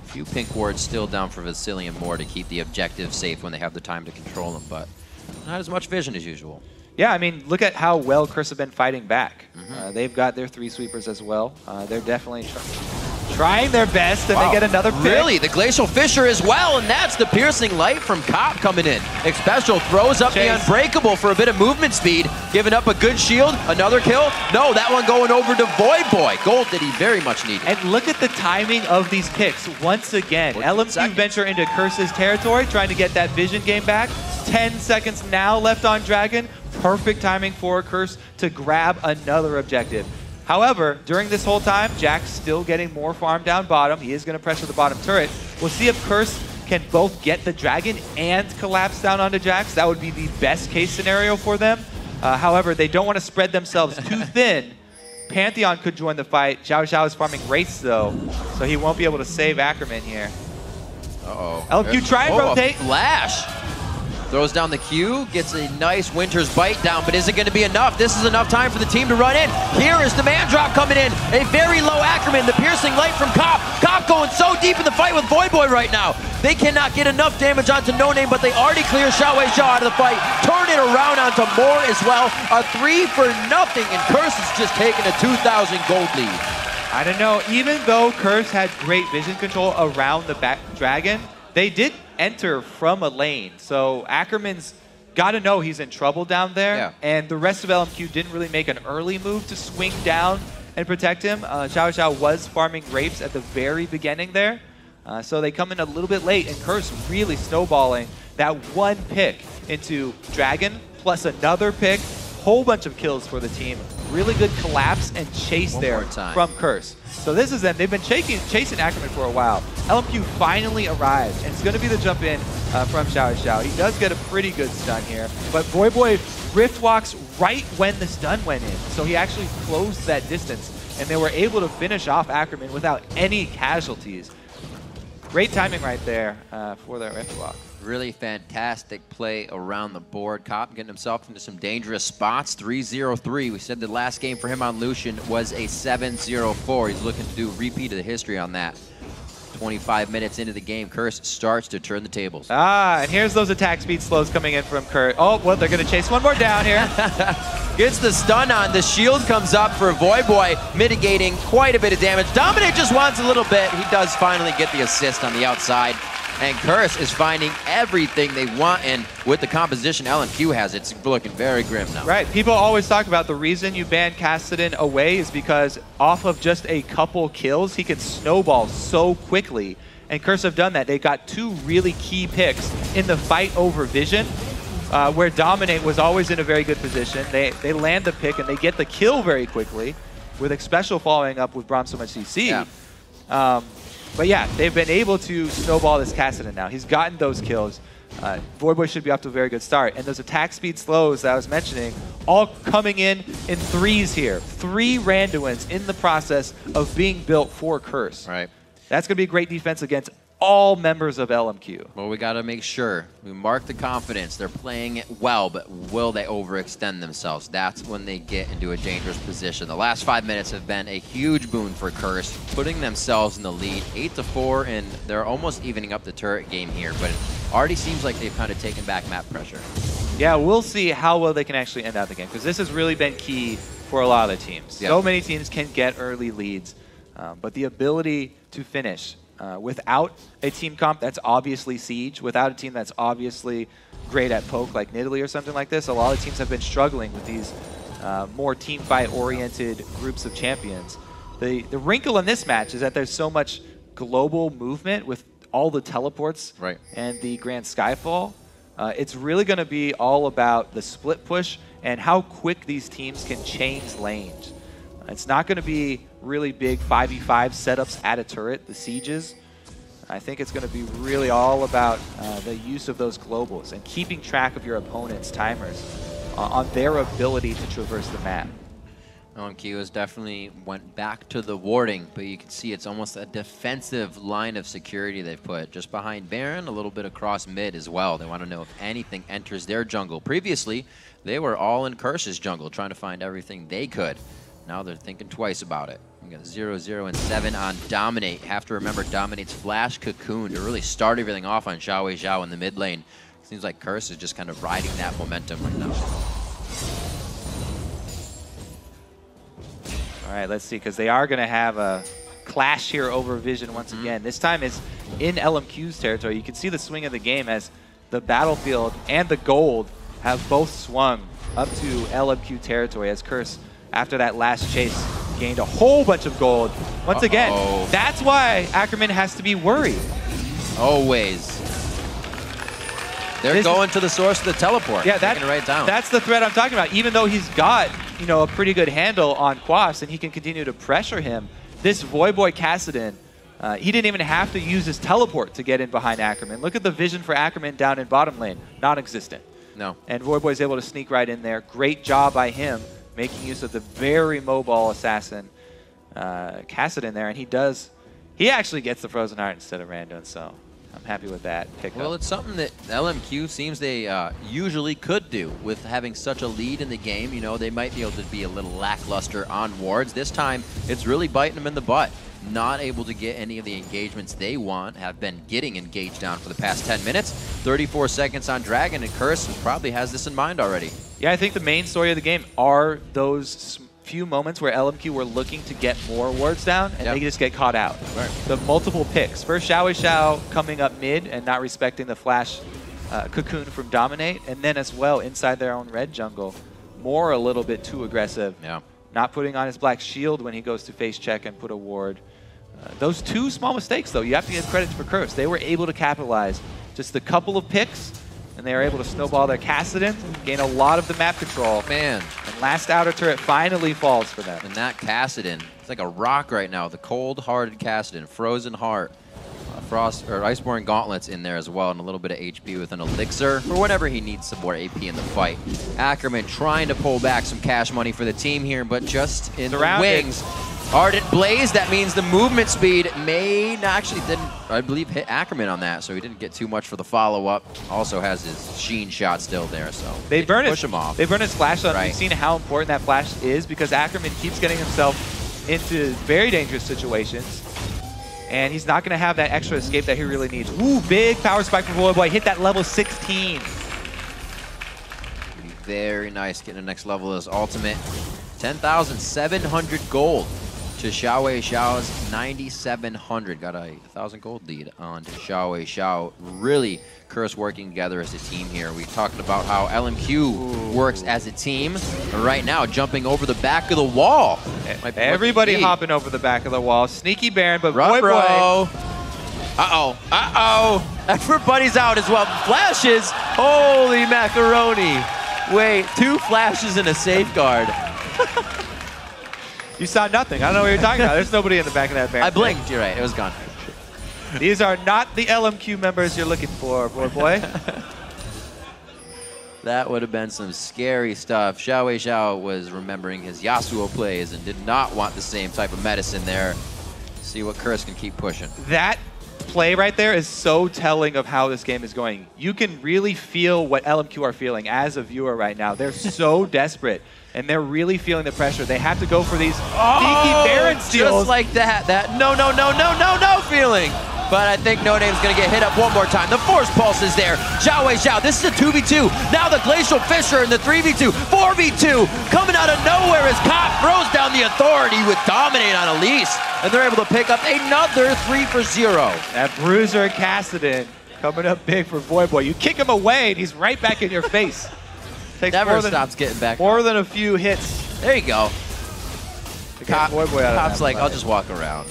A few pink wards still down for Vasilian more to keep the objective safe when they have the time to control them, but not as much vision as usual. Yeah, I mean, look at how well Curse have been fighting back. They've got their 3 sweepers as well. They're definitely trying their best, and they get another pick. Really? The Glacial Fissure as well, and that's the Piercing Light from Cop coming in. Xpecial throws up the Unbreakable for a bit of movement speed, giving up a good shield, another kill. No, that one going over to Voyboy. Gold that he very much needed. And look at the timing of these picks. Once again, LMQ venture into Curse's territory, trying to get that vision game back. 10 seconds now left on Dragon. Perfect timing for Curse to grab another objective. However, during this whole time, Jack's still getting more farm down bottom. He is going to pressure the bottom turret. We'll see if Curse can both get the Dragon and collapse down onto Jax. That would be the best case scenario for them. However, they don't want to spread themselves too thin. Pantheon could join the fight. Xiao Xiao is farming Wraiths though, so he won't be able to save Ackerman here. LMQ try and rotate. Flash. Throws down the Q, gets a nice Winter's Bite down, but is it going to be enough? This is enough time for the team to run in. Here is the man drop coming in. A very low Ackerman, the Piercing Light from Cop. Cop going so deep in the fight with Voyboy right now. They cannot get enough damage onto No Name, but they already clear Xiao Xiao out of the fight. Turn it around onto Moore as well. A 3-for-0, and Curse is just taking a 2,000 gold lead. I don't know, even though Curse had great vision control around the back Dragon, they did enter from a lane. So Ackerman's got to know he's in trouble down there. And the rest of LMQ didn't really make an early move to swing down and protect him. Xiao Xiao was farming Rapes at the very beginning there. So they come in a little bit late, and Curse really snowballing that one pick into Dragon, plus another pick. Whole bunch of kills for the team. Really good collapse and chase there from Curse. So this is them. They've been chasing Ackerman for a while. LMQ finally arrives, and it's going to be the jump in from Xiao Xiao. He does get a pretty good stun here, but Voyboy Rift walks right when the stun went in. So he actually closed that distance, and they were able to finish off Ackerman without any casualties. Great timing right there for that Rift walk. Really fantastic play around the board. Cop getting himself into some dangerous spots. 3-0-3. We said the last game for him on Lucian was a 7-0-4. He's looking to do a repeat of the history on that. 25 minutes into the game, Curse starts to turn the tables. And here's those attack speed slows coming in from Curse. Oh, well, they're going to chase one more down here. Gets the stun on. The shield comes up for Voyboy, mitigating quite a bit of damage. Dominate just wants a little bit. He does finally get the assist on the outside. And Curse is finding everything they want, and with the composition LMQ has, it's looking very grim now. Right. People always talk about the reason you ban Kassadin away is because off of just a couple kills, he can snowball so quickly. And Curse have done that. They got 2 really key picks in the fight over Vision, where Dominate was always in a very good position. They land the pick, and they get the kill very quickly, with Xpecial following up with Braum so much CC. But yeah, they've been able to snowball this Kassadin now. He's gotten those kills. Voyboy should be off to a very good start. And those attack speed slows that I was mentioning, all coming in 3s here. 3 Randuins in the process of being built for Curse. Right. That's going to be great defense against all members of LMQ. Well, we got to make sure we mark the confidence. They're playing it well, but will they overextend themselves? That's when they get into a dangerous position. The last 5 minutes have been a huge boon for Curse, putting themselves in the lead 8-4, and they're almost evening up the turret game here, but it already seems like they've kind of taken back map pressure. Yeah, we'll see how well they can actually end out the game, because this has really been key for a lot of the teams. So many teams can get early leads, but the ability to finish without a team comp that's obviously Siege, without a team that's obviously great at poke like Nidalee or something like this, a lot of teams have been struggling with these more team fight oriented groups of champions. The wrinkle in this match is that there's so much global movement with all the teleports and the Grand Skyfall. It's really going to be all about the split push and how quick these teams can change lanes. It's not going to be really big 5v5 setups at a turret, the sieges. I think it's going to be really all about the use of those globals and keeping track of your opponent's timers on their ability to traverse the map. LMQ has definitely went back to the warding, but you can see it's almost a defensive line of security they've put just behind Baron, a little bit across mid as well. They want to know if anything enters their jungle. Previously, they were all in Curse's jungle, trying to find everything they could. Now they're thinking twice about it. We got 0, 0, and 7 on Dominate. Have to remember Dominate's flash cocoon to really start everything off on Xiao in the mid lane. Seems like Curse is just kind of riding that momentum right now. All right, let's see, because they are going to have a clash here over Vision once again. This time it's in LMQ's territory. You can see the swing of the game as the battlefield and the gold have both swung up to LMQ territory as Curse, after that last chase, gained a whole bunch of gold. Once again, that's why Ackerman has to be worried. Always. They're going to the source of the teleport. Yeah, that's the threat I'm talking about. Even though he's got, you know, a pretty good handle on Quaffs and he can continue to pressure him, this Voyboy Kassadin, he didn't even have to use his teleport to get in behind Ackerman. Look at the vision for Ackerman down in bottom lane. Non-existent. No. And Voyboy's able to sneak right in there. Great job by him, making use of the very mobile assassin Kassadin there. And he actually gets the Frozen Heart instead of Randon, so I'm happy with that pickup. Well, it's something that LMQ seems they usually could do with having such a lead in the game. You know, they might be able to be a little lackluster on wards. This time, it's really biting them in the butt. Not able to get any of the engagements they want, have been getting engaged down for the past 10 minutes. 34 seconds on Dragon, and Curse probably has this in mind already. Yeah, I think the main story of the game are those few moments where LMQ were looking to get more wards down, and they just get caught out. Right. The multiple picks. First, Xiao coming up mid and not respecting the flash cocoon from Dominate, and then as well inside their own red jungle, more a little bit too aggressive. Yeah. Not putting on his black shield when he goes to face check and put a ward. Those two small mistakes, though, you have to give credit for Curse. They were able to capitalize. Just a couple of picks, and they were able to snowball their Kassadin, gain a lot of the map control. Man. And last outer turret finally falls for them. And that Kassadin, it's like a rock right now. The cold-hearted Kassadin, Frozen Heart, Frost or Iceborne Gauntlets in there as well, and a little bit of HP with an Elixir for whenever he needs some more AP in the fight. Ackerman trying to pull back some cash money for the team here, but just in the wings. Ardent Blaze, that means the movement speed didn't, I believe, hit Ackerman on that, so he didn't get too much for the follow-up. Also has his Sheen shot still there, so they push him off. They burn his flash on. Right. We've seen how important that flash is because Ackerman keeps getting himself into very dangerous situations, and he's not going to have that extra escape that he really needs. Ooh, big power spike from Voyboy. Hit that level 16. Very nice, getting the next level of his ultimate. 10,700 gold to Xiao's 9,700. Got a 1,000 gold lead on Xiao. Really, Curse working together as a team here. We've talked about how LMQ works as a team. Right now, jumping over the back of the wall. Everybody hopping over the back of the wall. Sneaky Baron, but Voyboy. Everybody's out as well. Flashes. Holy macaroni. Wait, 2 flashes and a safeguard. You saw nothing. I don't know what you're talking about. There's nobody in the back of that Baron. I blinked. You're right. It was gone. These are not the LMQ members you're looking for, boy. That would have been some scary stuff. Xiao was remembering his Yasuo plays and did not want the same type of medicine there. See what Curse can keep pushing. That play right there is so telling of how this game is going. You can really feel what LMQ are feeling as a viewer right now. They're so desperate, and they're really feeling the pressure. They have to go for these sneaky Baron steals. Just like that. That no feeling. But I think No Name's going to get hit up one more time. The Force Pulse is there. Xiao. This is a 2v2. Now the Glacial Fisher in the 3v2. 4v2. Coming out of nowhere as Cop throws down the Authority with Dominate on Elise. And they're able to pick up another 3 for 0. That Bruiser Kassadin coming up big for Voyboy. You kick him away, and he's right back in your face. Takes Never stops getting back. More than a few hits. There you go. Cop's like, I'll just walk around.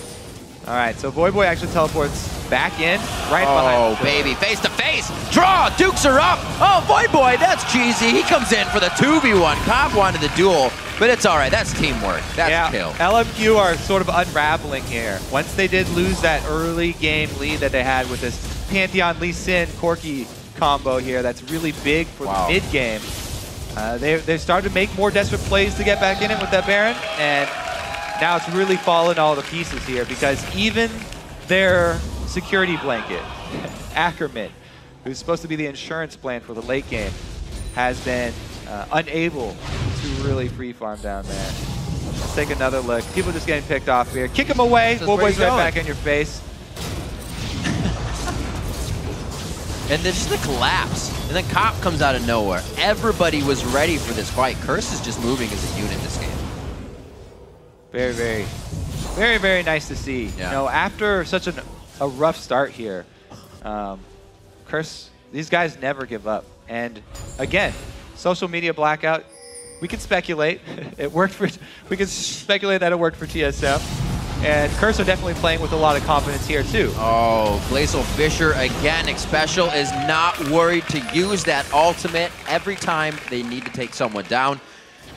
All right, so Voyboy actually teleports back in, right behind. Oh, baby, face to face. Draw, dukes are up. Oh, Voyboy, that's cheesy. He comes in for the 2v1. Cop wanted the duel. But it's all right. That's teamwork. That's kill. LMQ are sort of unraveling here. Once they did lose that early game lead that they had with this Pantheon Lee Sin Corki combo here, that's really big for the mid game. They started to make more desperate plays to get back in it with that Baron, and now it's really fallen all the pieces here because even their security blanket, Ackerman, who's supposed to be the insurance plan for the late game, has been unable to really free farm down there. Let's take another look. People just getting picked off here. Kick him away. Boy's right back in your face. And then just the collapse. And then Cop comes out of nowhere. Everybody was ready for this fight. Curse is just moving as a unit this game. Very nice to see. Yeah. You know, after such a rough start here, Curse, these guys never give up. And again, social media blackout, we can speculate. We can speculate that it worked for TSM. And Curse are definitely playing with a lot of confidence here too. Oh, Glacial Fisher again. Xpecial is not worried to use that ultimate every time they need to take someone down.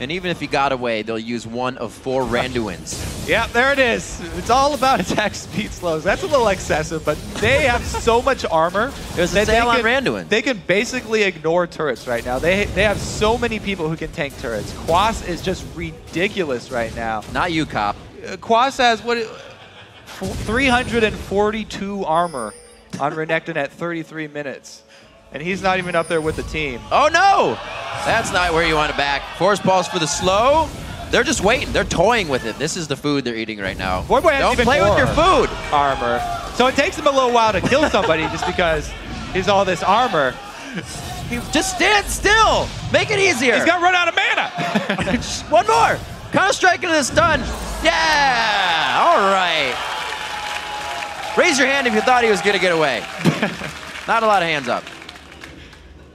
And even if he got away, they'll use one of 4 Randuins. Yeah, there it is. It's all about attack speed slows. That's a little excessive, but they have so much armor. There's a sale on Randuin. They can basically ignore turrets right now. They have so many people who can tank turrets. Quas is just ridiculous right now. Not you, Cop. Quas has 342 armor on Renekton at 33 minutes. And he's not even up there with the team. Oh no! That's not where you want it back. Force Pulse for the slow. They're just waiting. They're toying with it. This is the food they're eating right now. Boy has Don't even play with your food. Armor. So it takes him a little while to kill somebody just because he's all this armor. Just stand still. Make it easier. He's got run out of mana. Just one more. Counter-Strike into the stun. Yeah! All right. Raise your hand if you thought he was going to get away. Not a lot of hands up.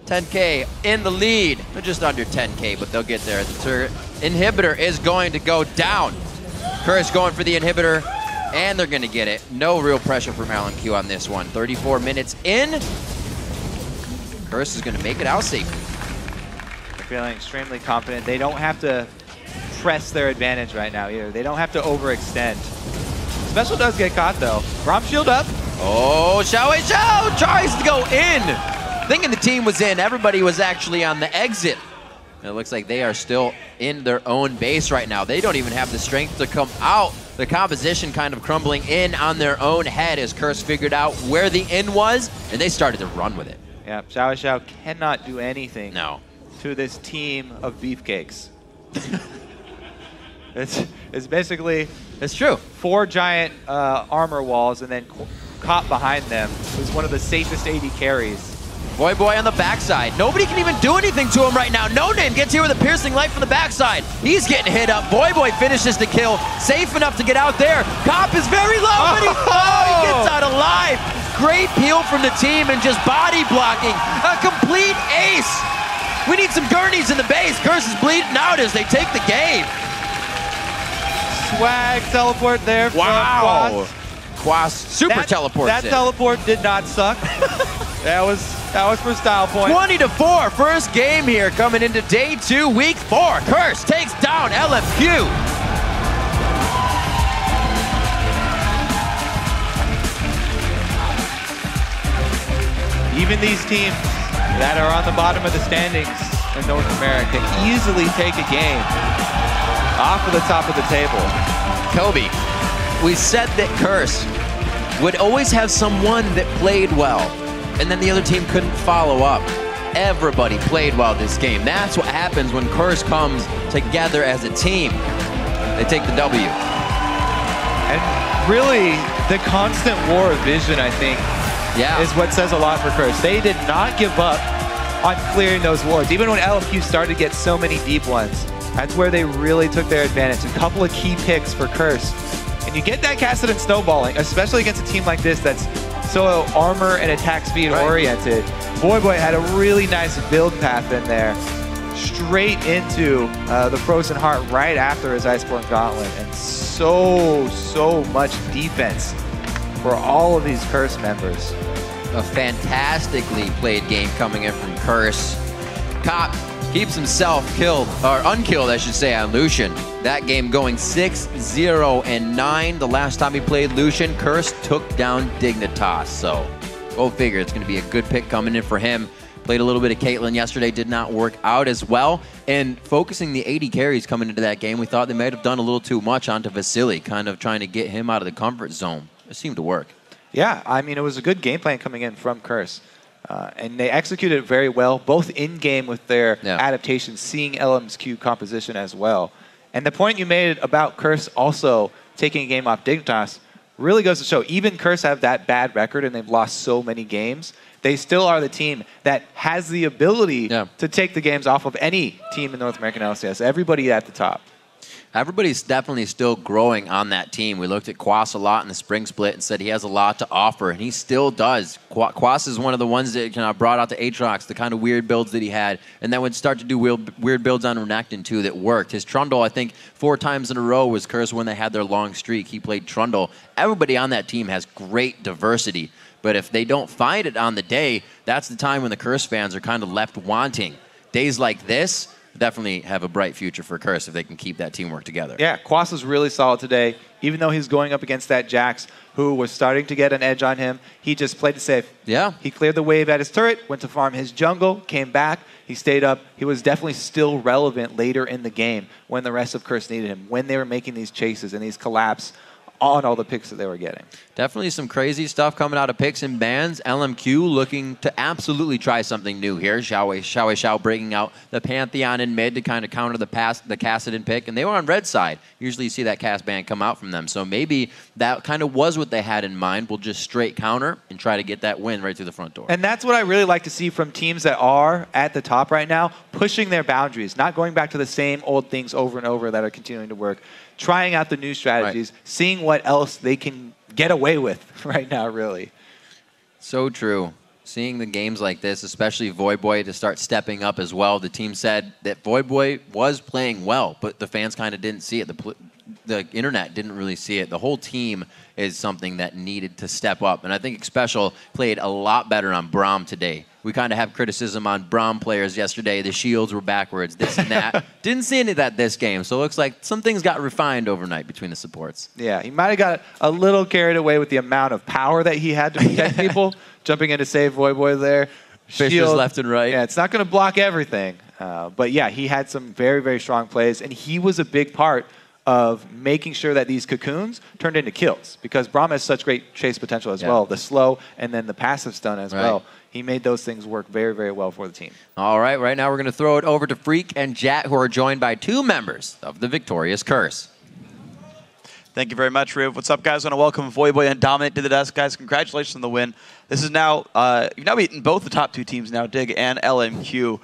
10K in the lead. They're just under 10K, but they'll get there. The turret inhibitor is going to go down. Curse going for the inhibitor, and they're going to get it. No real pressure from LMQ on this one. 34 minutes in. Curse is going to make it out safe. They're feeling extremely confident. They don't have to press their advantage right now either. They don't have to overextend. Special does get caught though. Braum shield up. Oh, Xiao tries to go in. Thinking the team was in, everybody was actually on the exit. And it looks like they are still in their own base right now. They don't even have the strength to come out. The composition kind of crumbling in on their own head as Curse figured out where the in was, and they started to run with it. Yeah, Xiao cannot do anything to this team of beefcakes. It's basically... It's true. 4 giant armor walls and then Cop behind them, who's one of the safest AD carries. Boy on the backside. Nobody can even do anything to him right now. No Name gets here with a piercing light from the backside. He's getting hit up. Boy finishes the kill. Safe enough to get out there. Cop is very low, but he gets out alive. Great peel from the team and just body blocking. A complete ace. We need some gurneys in the base. Curse is bleeding out as they take the game. Swag teleport there from Quas. Quas super teleports That teleport did not suck. That was for style point. 20-4, first game here coming into day 2, week 4. Curse takes down LMQ. Even these teams that are on the bottom of the standings in North America easily take a game off of the top of the table. Kobe, we said that Curse would always have someone that played well, and then the other team couldn't follow up. Everybody played well this game. That's what happens when Curse comes together as a team. They take the W. And really, the constant war of vision, I think, is what says a lot for Curse. They did not give up on clearing those wards. Even when LMQ started to get so many deep ones, that's where they really took their advantage. A couple of key picks for Curse. And you get that casted and snowballing, especially against a team like this that's so armor and attack speed oriented. Boy had a really nice build path in there, straight into the Frozen Heart right after his Iceborne Gauntlet. And so much defense for all of these Curse members. A fantastically played game coming in from Curse. Cop keeps himself killed, or unkilled, I should say, on Lucian. That game going 6-0-9. The last time he played Lucian, Curse took down Dignitas. So go figure, it's going to be a good pick coming in for him. Played a little bit of Caitlyn yesterday, did not work out as well. And focusing the 80 carries coming into that game, we thought they might have done a little too much onto Vasily, kind of trying to get him out of the comfort zone. It seemed to work. Yeah, I mean, it was a good game plan coming in from Curse. And they executed it very well, both in-game with their adaptations, seeing LMQ composition as well. And the point you made about Curse also taking a game off Dignitas really goes to show, even Curse have that bad record and they've lost so many games, they still are the team that has the ability to take the games off of any team in North American LCS. Everybody at the top. Everybody's definitely still growing on that team. We looked at Quas a lot in the spring split and said he has a lot to offer, and he still does. Quas is one of the ones that kind of brought out the Aatrox, the kind of weird builds that he had, and then would start to do weird builds on Renekton too that worked. His Trundle, I think, 4 times in a row was Curse when they had their long streak. He played Trundle. Everybody on that team has great diversity, but if they don't find it on the day, that's the time when the Curse fans are kind of left wanting. Days like this definitely have a bright future for Curse if they can keep that teamwork together. Yeah, Quas was really solid today. Even though he's going up against that Jax, who was starting to get an edge on him, he just played it safe. Yeah. He cleared the wave at his turret, went to farm his jungle, came back, he stayed up. He was definitely still relevant later in the game when the rest of Curse needed him, when they were making these chases and these collapse on all the picks that they were getting. Definitely some crazy stuff coming out of picks and bans. LMQ looking to absolutely try something new here. Xiao breaking out the Pantheon in mid to kind of counter the Kassadin pick, and they were on red side. Usually you see that cast ban come out from them, so maybe that kind of was what they had in mind. We'll just straight counter and try to get that win right through the front door. And that's what I really like to see from teams that are at the top right now, pushing their boundaries, not going back to the same old things over and over that are continuing to work. Trying out the new strategies, seeing what else they can get away with right now, really. So true. Seeing the games like this, especially Voyboy to start stepping up as well. The team said that Voyboy was playing well, but the fans kind of didn't see it. The internet didn't really see it. The whole team is something that needed to step up. And I think Special played a lot better on Braum today. We kind of have criticism on Braum players yesterday. The shields were backwards, this and that. Didn't see any of that this game. So it looks like some things got refined overnight between the supports. Yeah, he might have got a little carried away with the amount of power that he had to protect people. Jumping in to save Voyboy there. Fishers left and right. Yeah, it's not going to block everything. But yeah, he had some very, very strong plays. And he was a big part of making sure that these cocoons turned into kills, because Braum has such great chase potential as well, the slow and then the passive stun as well. He made those things work very, very well for the team. All right, right now we're going to throw it over to Freak and Jat, who are joined by 2 members of the victorious Curse. Thank you very much, Riv. What's up, guys? I want to welcome Voyboy and Dominant to the desk. Guys, congratulations on the win. This is now, you've now beaten both the top 2 teams now, Dig and LMQ.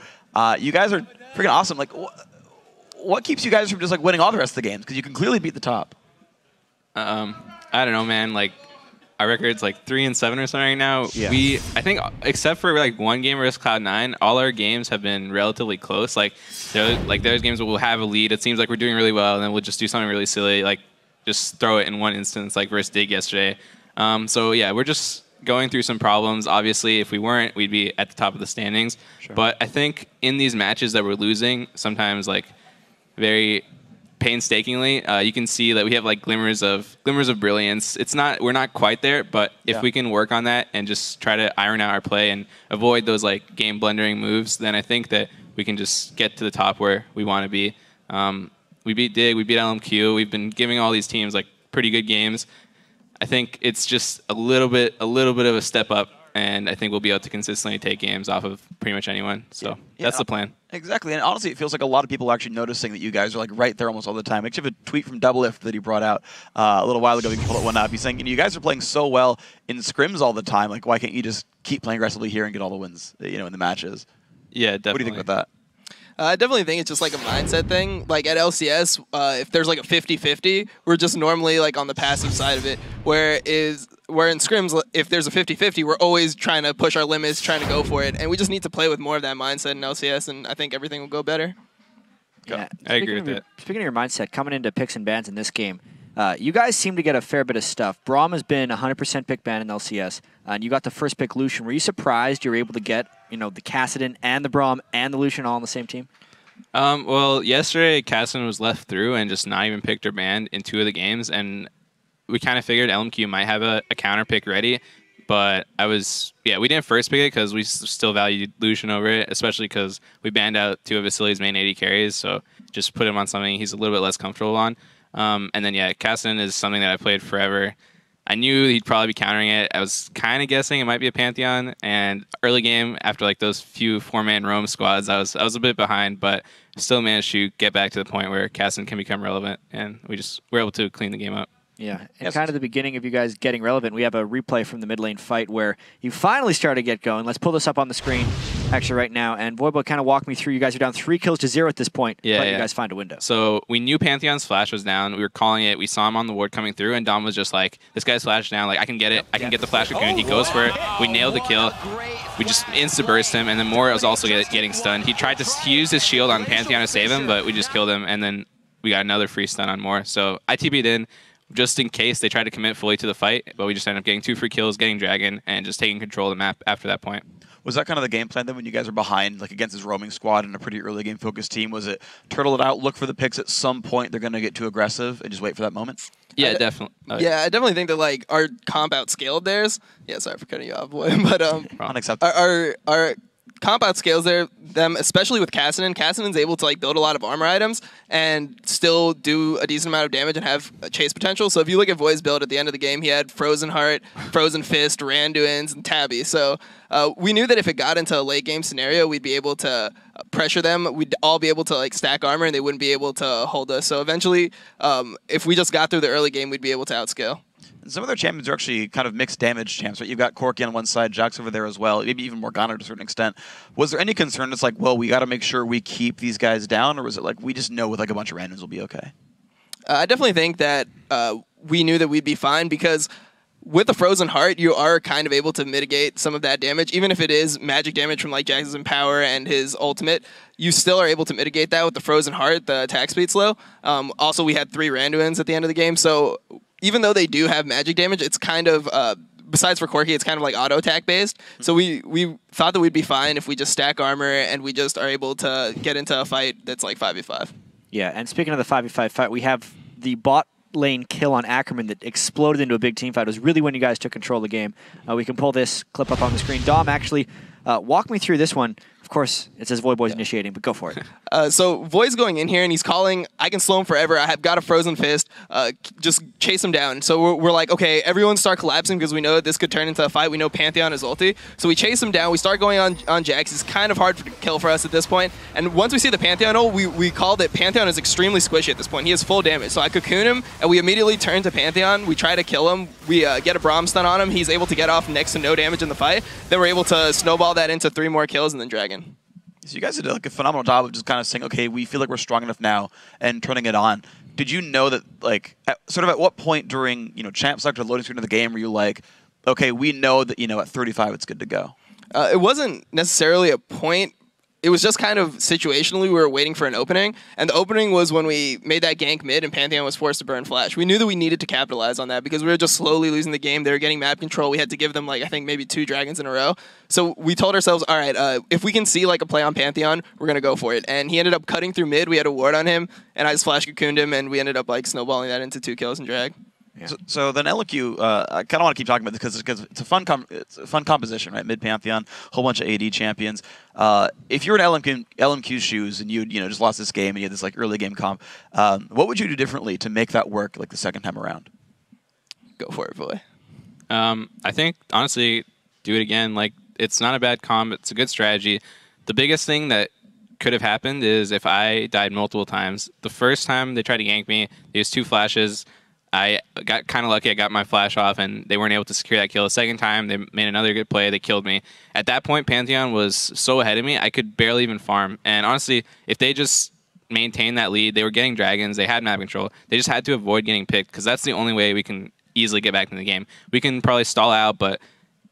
You guys are freaking awesome. Like, what keeps you guys from just like winning all the rest of the games? Because you can clearly beat the top. I don't know, man. Like, our record's like 3-7 or something right now. Yeah. I think, except for like one game versus Cloud9, all our games have been relatively close. Like there's games where we'll have a lead. It seems like we're doing really well, and then we'll just do something really silly, like just throw it in one instance, like versus Dig yesterday. So yeah, we're just going through some problems. Obviously, if we weren't, we'd be at the top of the standings. Sure. But I think in these matches that we're losing, sometimes like very painstakingly, you can see that we have like glimmers of brilliance. We're not quite there, but if we can work on that and just try to iron out our play and avoid those like game blundering moves, then I think that we can just get to the top where we want to be. We beat Dig, we beat LMQ. We've been giving all these teams like pretty good games. I think it's just a little bit of a step up, and I think we'll be able to consistently take games off of pretty much anyone. So that's the plan. Exactly, and honestly, it feels like a lot of people are actually noticing that you guys are like right there almost all the time. I actually have a tweet from Double If that he brought out a little while ago. We can pull it one up. He's saying, you guys are playing so well in scrims all the time. Like, why can't you just keep playing aggressively here and get all the wins, in the matches? Yeah, definitely. What do you think about that? I definitely think it's just like a mindset thing. Like at LCS, if there's like a 50-50, we're just normally like on the passive side of it. Where in scrims, if there's a 50-50, we're always trying to push our limits, trying to go for it. And we just need to play with more of that mindset in LCS, and I think everything will go better. Yeah, I agree with that. Speaking of your mindset, coming into picks and bans in this game, You guys seem to get a fair bit of stuff. Braum has been 100% pick ban in LCS, and you got the first pick Lucian. Were you surprised you were able to get, the Kassadin and the Braum and the Lucian all on the same team? Well, yesterday Kassadin was left through and just not even picked or banned in 2 of the games, and we kind of figured LMQ might have a counter pick ready. But we didn't first pick it because we still valued Lucian over it, especially because we banned out 2 of Vasily's main AD carries. So just put him on something he's a little bit less comfortable on. And then, Kassadin is something that I played forever. I knew he'd probably be countering it. I was kind of guessing it might be a Pantheon. And early game, after like those few 4-man roam squads, I was a bit behind, but still managed to get back to the point where Kassadin can become relevant. And we were able to clean the game up. Yeah, and kind of the beginning of you guys getting relevant, we have a replay from the mid lane fight where you finally started to get going. Let's pull this up on the screen actually right now. And Voibo kind of walked me through. You guys are down 3 kills to 0 at this point, but you guys find a window. So we knew Pantheon's flash was down. We were calling it. We saw him on the ward coming through, and Dom was just like, this guy's flash down. Like, I can get it. I can get the flash cocoon. He goes for it. We nailed the kill. We just insta-burst him, and then Moore was also getting stunned. He used his shield on Pantheon to save him, but we just killed him, and then we got another free stun on Moore. So I TP'd in, just in case they tried to commit fully to the fight, but we just ended up getting 2 free kills, getting Dragon, and just taking control of the map after that point. Was that kind of the game plan then when you guys were behind, like against this roaming squad and a pretty early game focused team? Was it turtle it out, look for the picks at some point, they're going to get too aggressive, and just wait for that moment? Yeah, definitely. Yeah, I definitely think that like our comp outscaled theirs. Yeah, sorry for cutting you off, boy, but unacceptable. Our comp outscales them, especially with Kassadin. Kassadin's able to like build a lot of armor items and still do a decent amount of damage and have a chase potential. So if you look at Voi's build at the end of the game, he had Frozen Heart, Frozen Fist, Randuin's, and Tabby. So we knew that if it got into a late game scenario, we'd be able to pressure them. We'd all be able to like stack armor, and they wouldn't be able to hold us. So eventually, if we just got through the early game, we'd be able to outscale. Some of their champions are actually kind of mixed damage champs, right? You've got Corki on one side, Jax over there as well, maybe even Morgana to a certain extent. Was there any concern that's like, well, we got to make sure we keep these guys down, or was it like, we just know with like a bunch of randoms we'll be okay? I definitely think that we knew that we'd be fine because with the Frozen Heart, you are kind of able to mitigate some of that damage. Even if it is magic damage from like Jax's Empower and his ultimate, you still are able to mitigate that with the Frozen Heart, the attack speed slow. Also, we had 3 Randuins at the end of the game, so even though they do have magic damage, it's kind of, besides for Corki, it's kind of like auto attack based. So we thought that we'd be fine if we just stack armor and we just are able to get into a fight that's like 5v5. Yeah, and speaking of the 5v5 fight, we have the bot lane kill on Ackerman that exploded into a big team fight. It was really when you guys took control of the game. We can pull this clip up on the screen. Dom, actually, walk me through this one. Of course, it says Voiboy's initiating, but go for it. So Voi's going in here, and he's calling, I can slow him forever. I have got a Frozen Fist. Just chase him down. So we're like, okay, everyone start collapsing because we know that this could turn into a fight. We know Pantheon is ulti. So we chase him down. We start going on Jax. It's kind of hard to kill for us at this point. And once we see the Pantheon ult, we call that Pantheon is extremely squishy at this point. He has full damage. So I cocoon him, and we immediately turn to Pantheon. We try to kill him. We get a Braum stun on him. He's able to get off next to no damage in the fight. Then we're able to snowball that into 3 more kills and then Dragon. So you guys did like a phenomenal job of just kind of saying, okay, we feel like we're strong enough now and turning it on. Did you know that, like, at what point during, champ select or loading screen of the game were you like, okay, we know that, at 35 it's good to go? It wasn't necessarily a point. It was just kind of situationally we were waiting for an opening, and the opening was when we made that gank mid and Pantheon was forced to burn flash. We knew that we needed to capitalize on that because we were just slowly losing the game. They were getting map control. We had to give them, like, I think maybe 2 dragons in a row. So we told ourselves, all right, if we can see like a play on Pantheon, we're going to go for it. And he ended up cutting through mid. We had a ward on him, and I just flash cocooned him, and we ended up like snowballing that into 2 kills and drag. Yeah. So then LMQ, I kind of want to keep talking about this because it's a fun composition, right? Mid Pantheon, whole bunch of AD champions. If you're in LMQ's shoes and you just lost this game and you had this like early game comp, what would you do differently to make that work like the second time around? Go for it, boy. I think honestly, do it again. Like, it's not a bad comp. It's a good strategy. The biggest thing that could have happened is if I died multiple times. The first time they tried to gank me, they used 2 flashes. I got kind of lucky. I got my flash off, and they weren't able to secure that kill. The second time, they made another good play. They killed me. At that point, Pantheon was so ahead of me, I could barely even farm. And honestly, if they just maintained that lead, they were getting dragons. They had map control. They just had to avoid getting picked because that's the only way we can easily get back in the game. We can probably stall out, but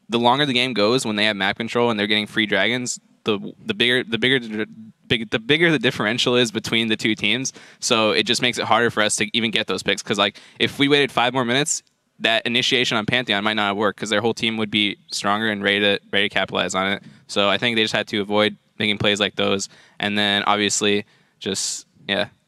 the longer the game goes, when they have map control and they're getting free dragons, the bigger the bigger the differential is between the two teams. So it just makes it harder for us to even get those picks. Because like if we waited 5 more minutes, that initiation on Pantheon might not work because their whole team would be stronger and ready to capitalize on it. So I think they just had to avoid making plays like those, and then obviously just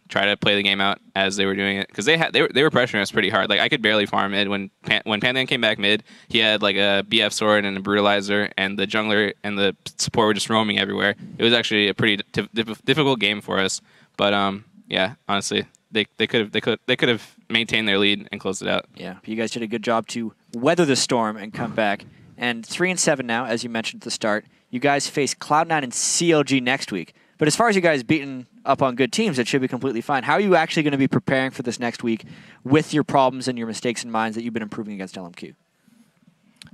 try to play the game out as they were doing it, because they were pressuring us pretty hard. Like I could barely farm mid when Pantheon came back mid. He had like a BF sword and a brutalizer, and the jungler and the support were just roaming everywhere. It was actually a pretty difficult game for us. But yeah, honestly, they could have maintained their lead and closed it out. Yeah, you guys did a good job to weather the storm and come back. And 3-7 now, as you mentioned at the start. You guys face Cloud9 and CLG next week. But as far as you guys beating up on good teams, it should be completely fine. How are you actually going to be preparing for this next week with your problems and your mistakes in mind that you've been improving against LMQ?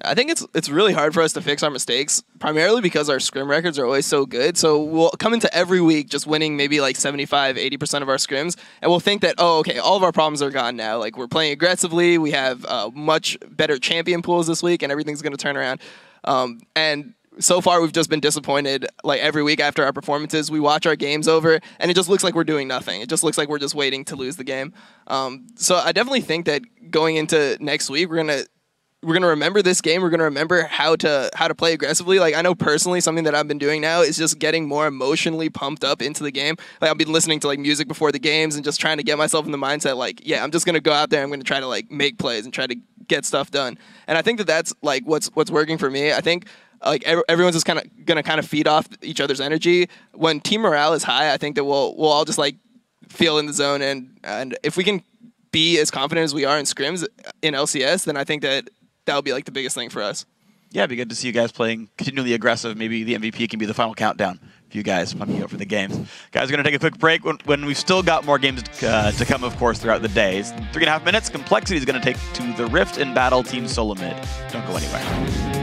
I think it's really hard for us to fix our mistakes, primarily because our scrim records are always so good. So we'll come into every week just winning maybe like 75, 80% of our scrims, and we'll think that, oh, okay, all of our problems are gone now. Like we're playing aggressively, we have much better champion pools this week, and everything's going to turn around. And so far, we've just been disappointed. Like every week after our performances, we watch our games over, and it just looks like we're doing nothing. It just looks like we're just waiting to lose the game. So I definitely think that going into next week, we're gonna remember this game. We're gonna remember how to play aggressively. Like I know personally, something that I've been doing now is just getting more emotionally pumped up into the game. Like I've been listening to like music before the games and just trying to get myself in the mindset. Like, yeah, I'm just gonna go out there. I'm gonna try to like make plays and try to get stuff done. And I think that that's like what's working for me. I think like everyone's just gonna feed off each other's energy. When team morale is high, I think that we'll all just like feel in the zone. And if we can be as confident as we are in scrims in LCS, then I think that would be like the biggest thing for us. Yeah, it'd be good to see you guys playing continually aggressive. Maybe the MVP can be the final countdown for you guys pumping up for the games. Guys, we're going to take a quick break when we've still got more games to come, of course, throughout the day. 3.5 minutes. Complexity is going to take to the Rift in battle team solo mid. Don't go anywhere.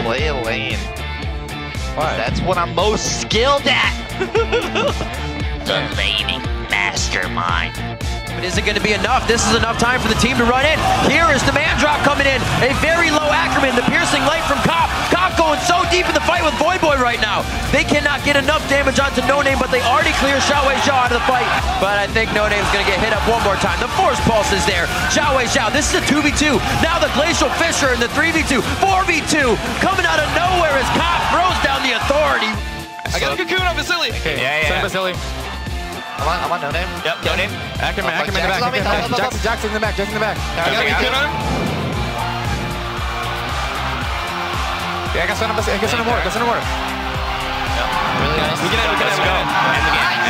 Play a lane. Why? That's what I'm most skilled at. The laning mastermind. But is it going to be enough? This is enough time for the team to run in. Here is the man drop coming in. A very low Ackerman. The piercing light from Cop. Cop going so deep in the fight with Voyboy right now. They cannot get enough damage onto No Name, but they already clear Xiaowei Xiao out of the fight. But I think No Name's going to get hit up one more time. The Force Pulse is there. Xiaowei Xiao. This is a 2v2. Now the Glacial Fisher in the 3v2. 4v2. Coming out of nowhere as Cop throws down the Authority. I got a cocoon on Vasily. Okay. Yeah. Vasily. I'm on No Name. Yep, No Name. Ackerman in the back. Jackson in the back. I got a cocoon on him. Yeah, I got some more. Really nice. We can end.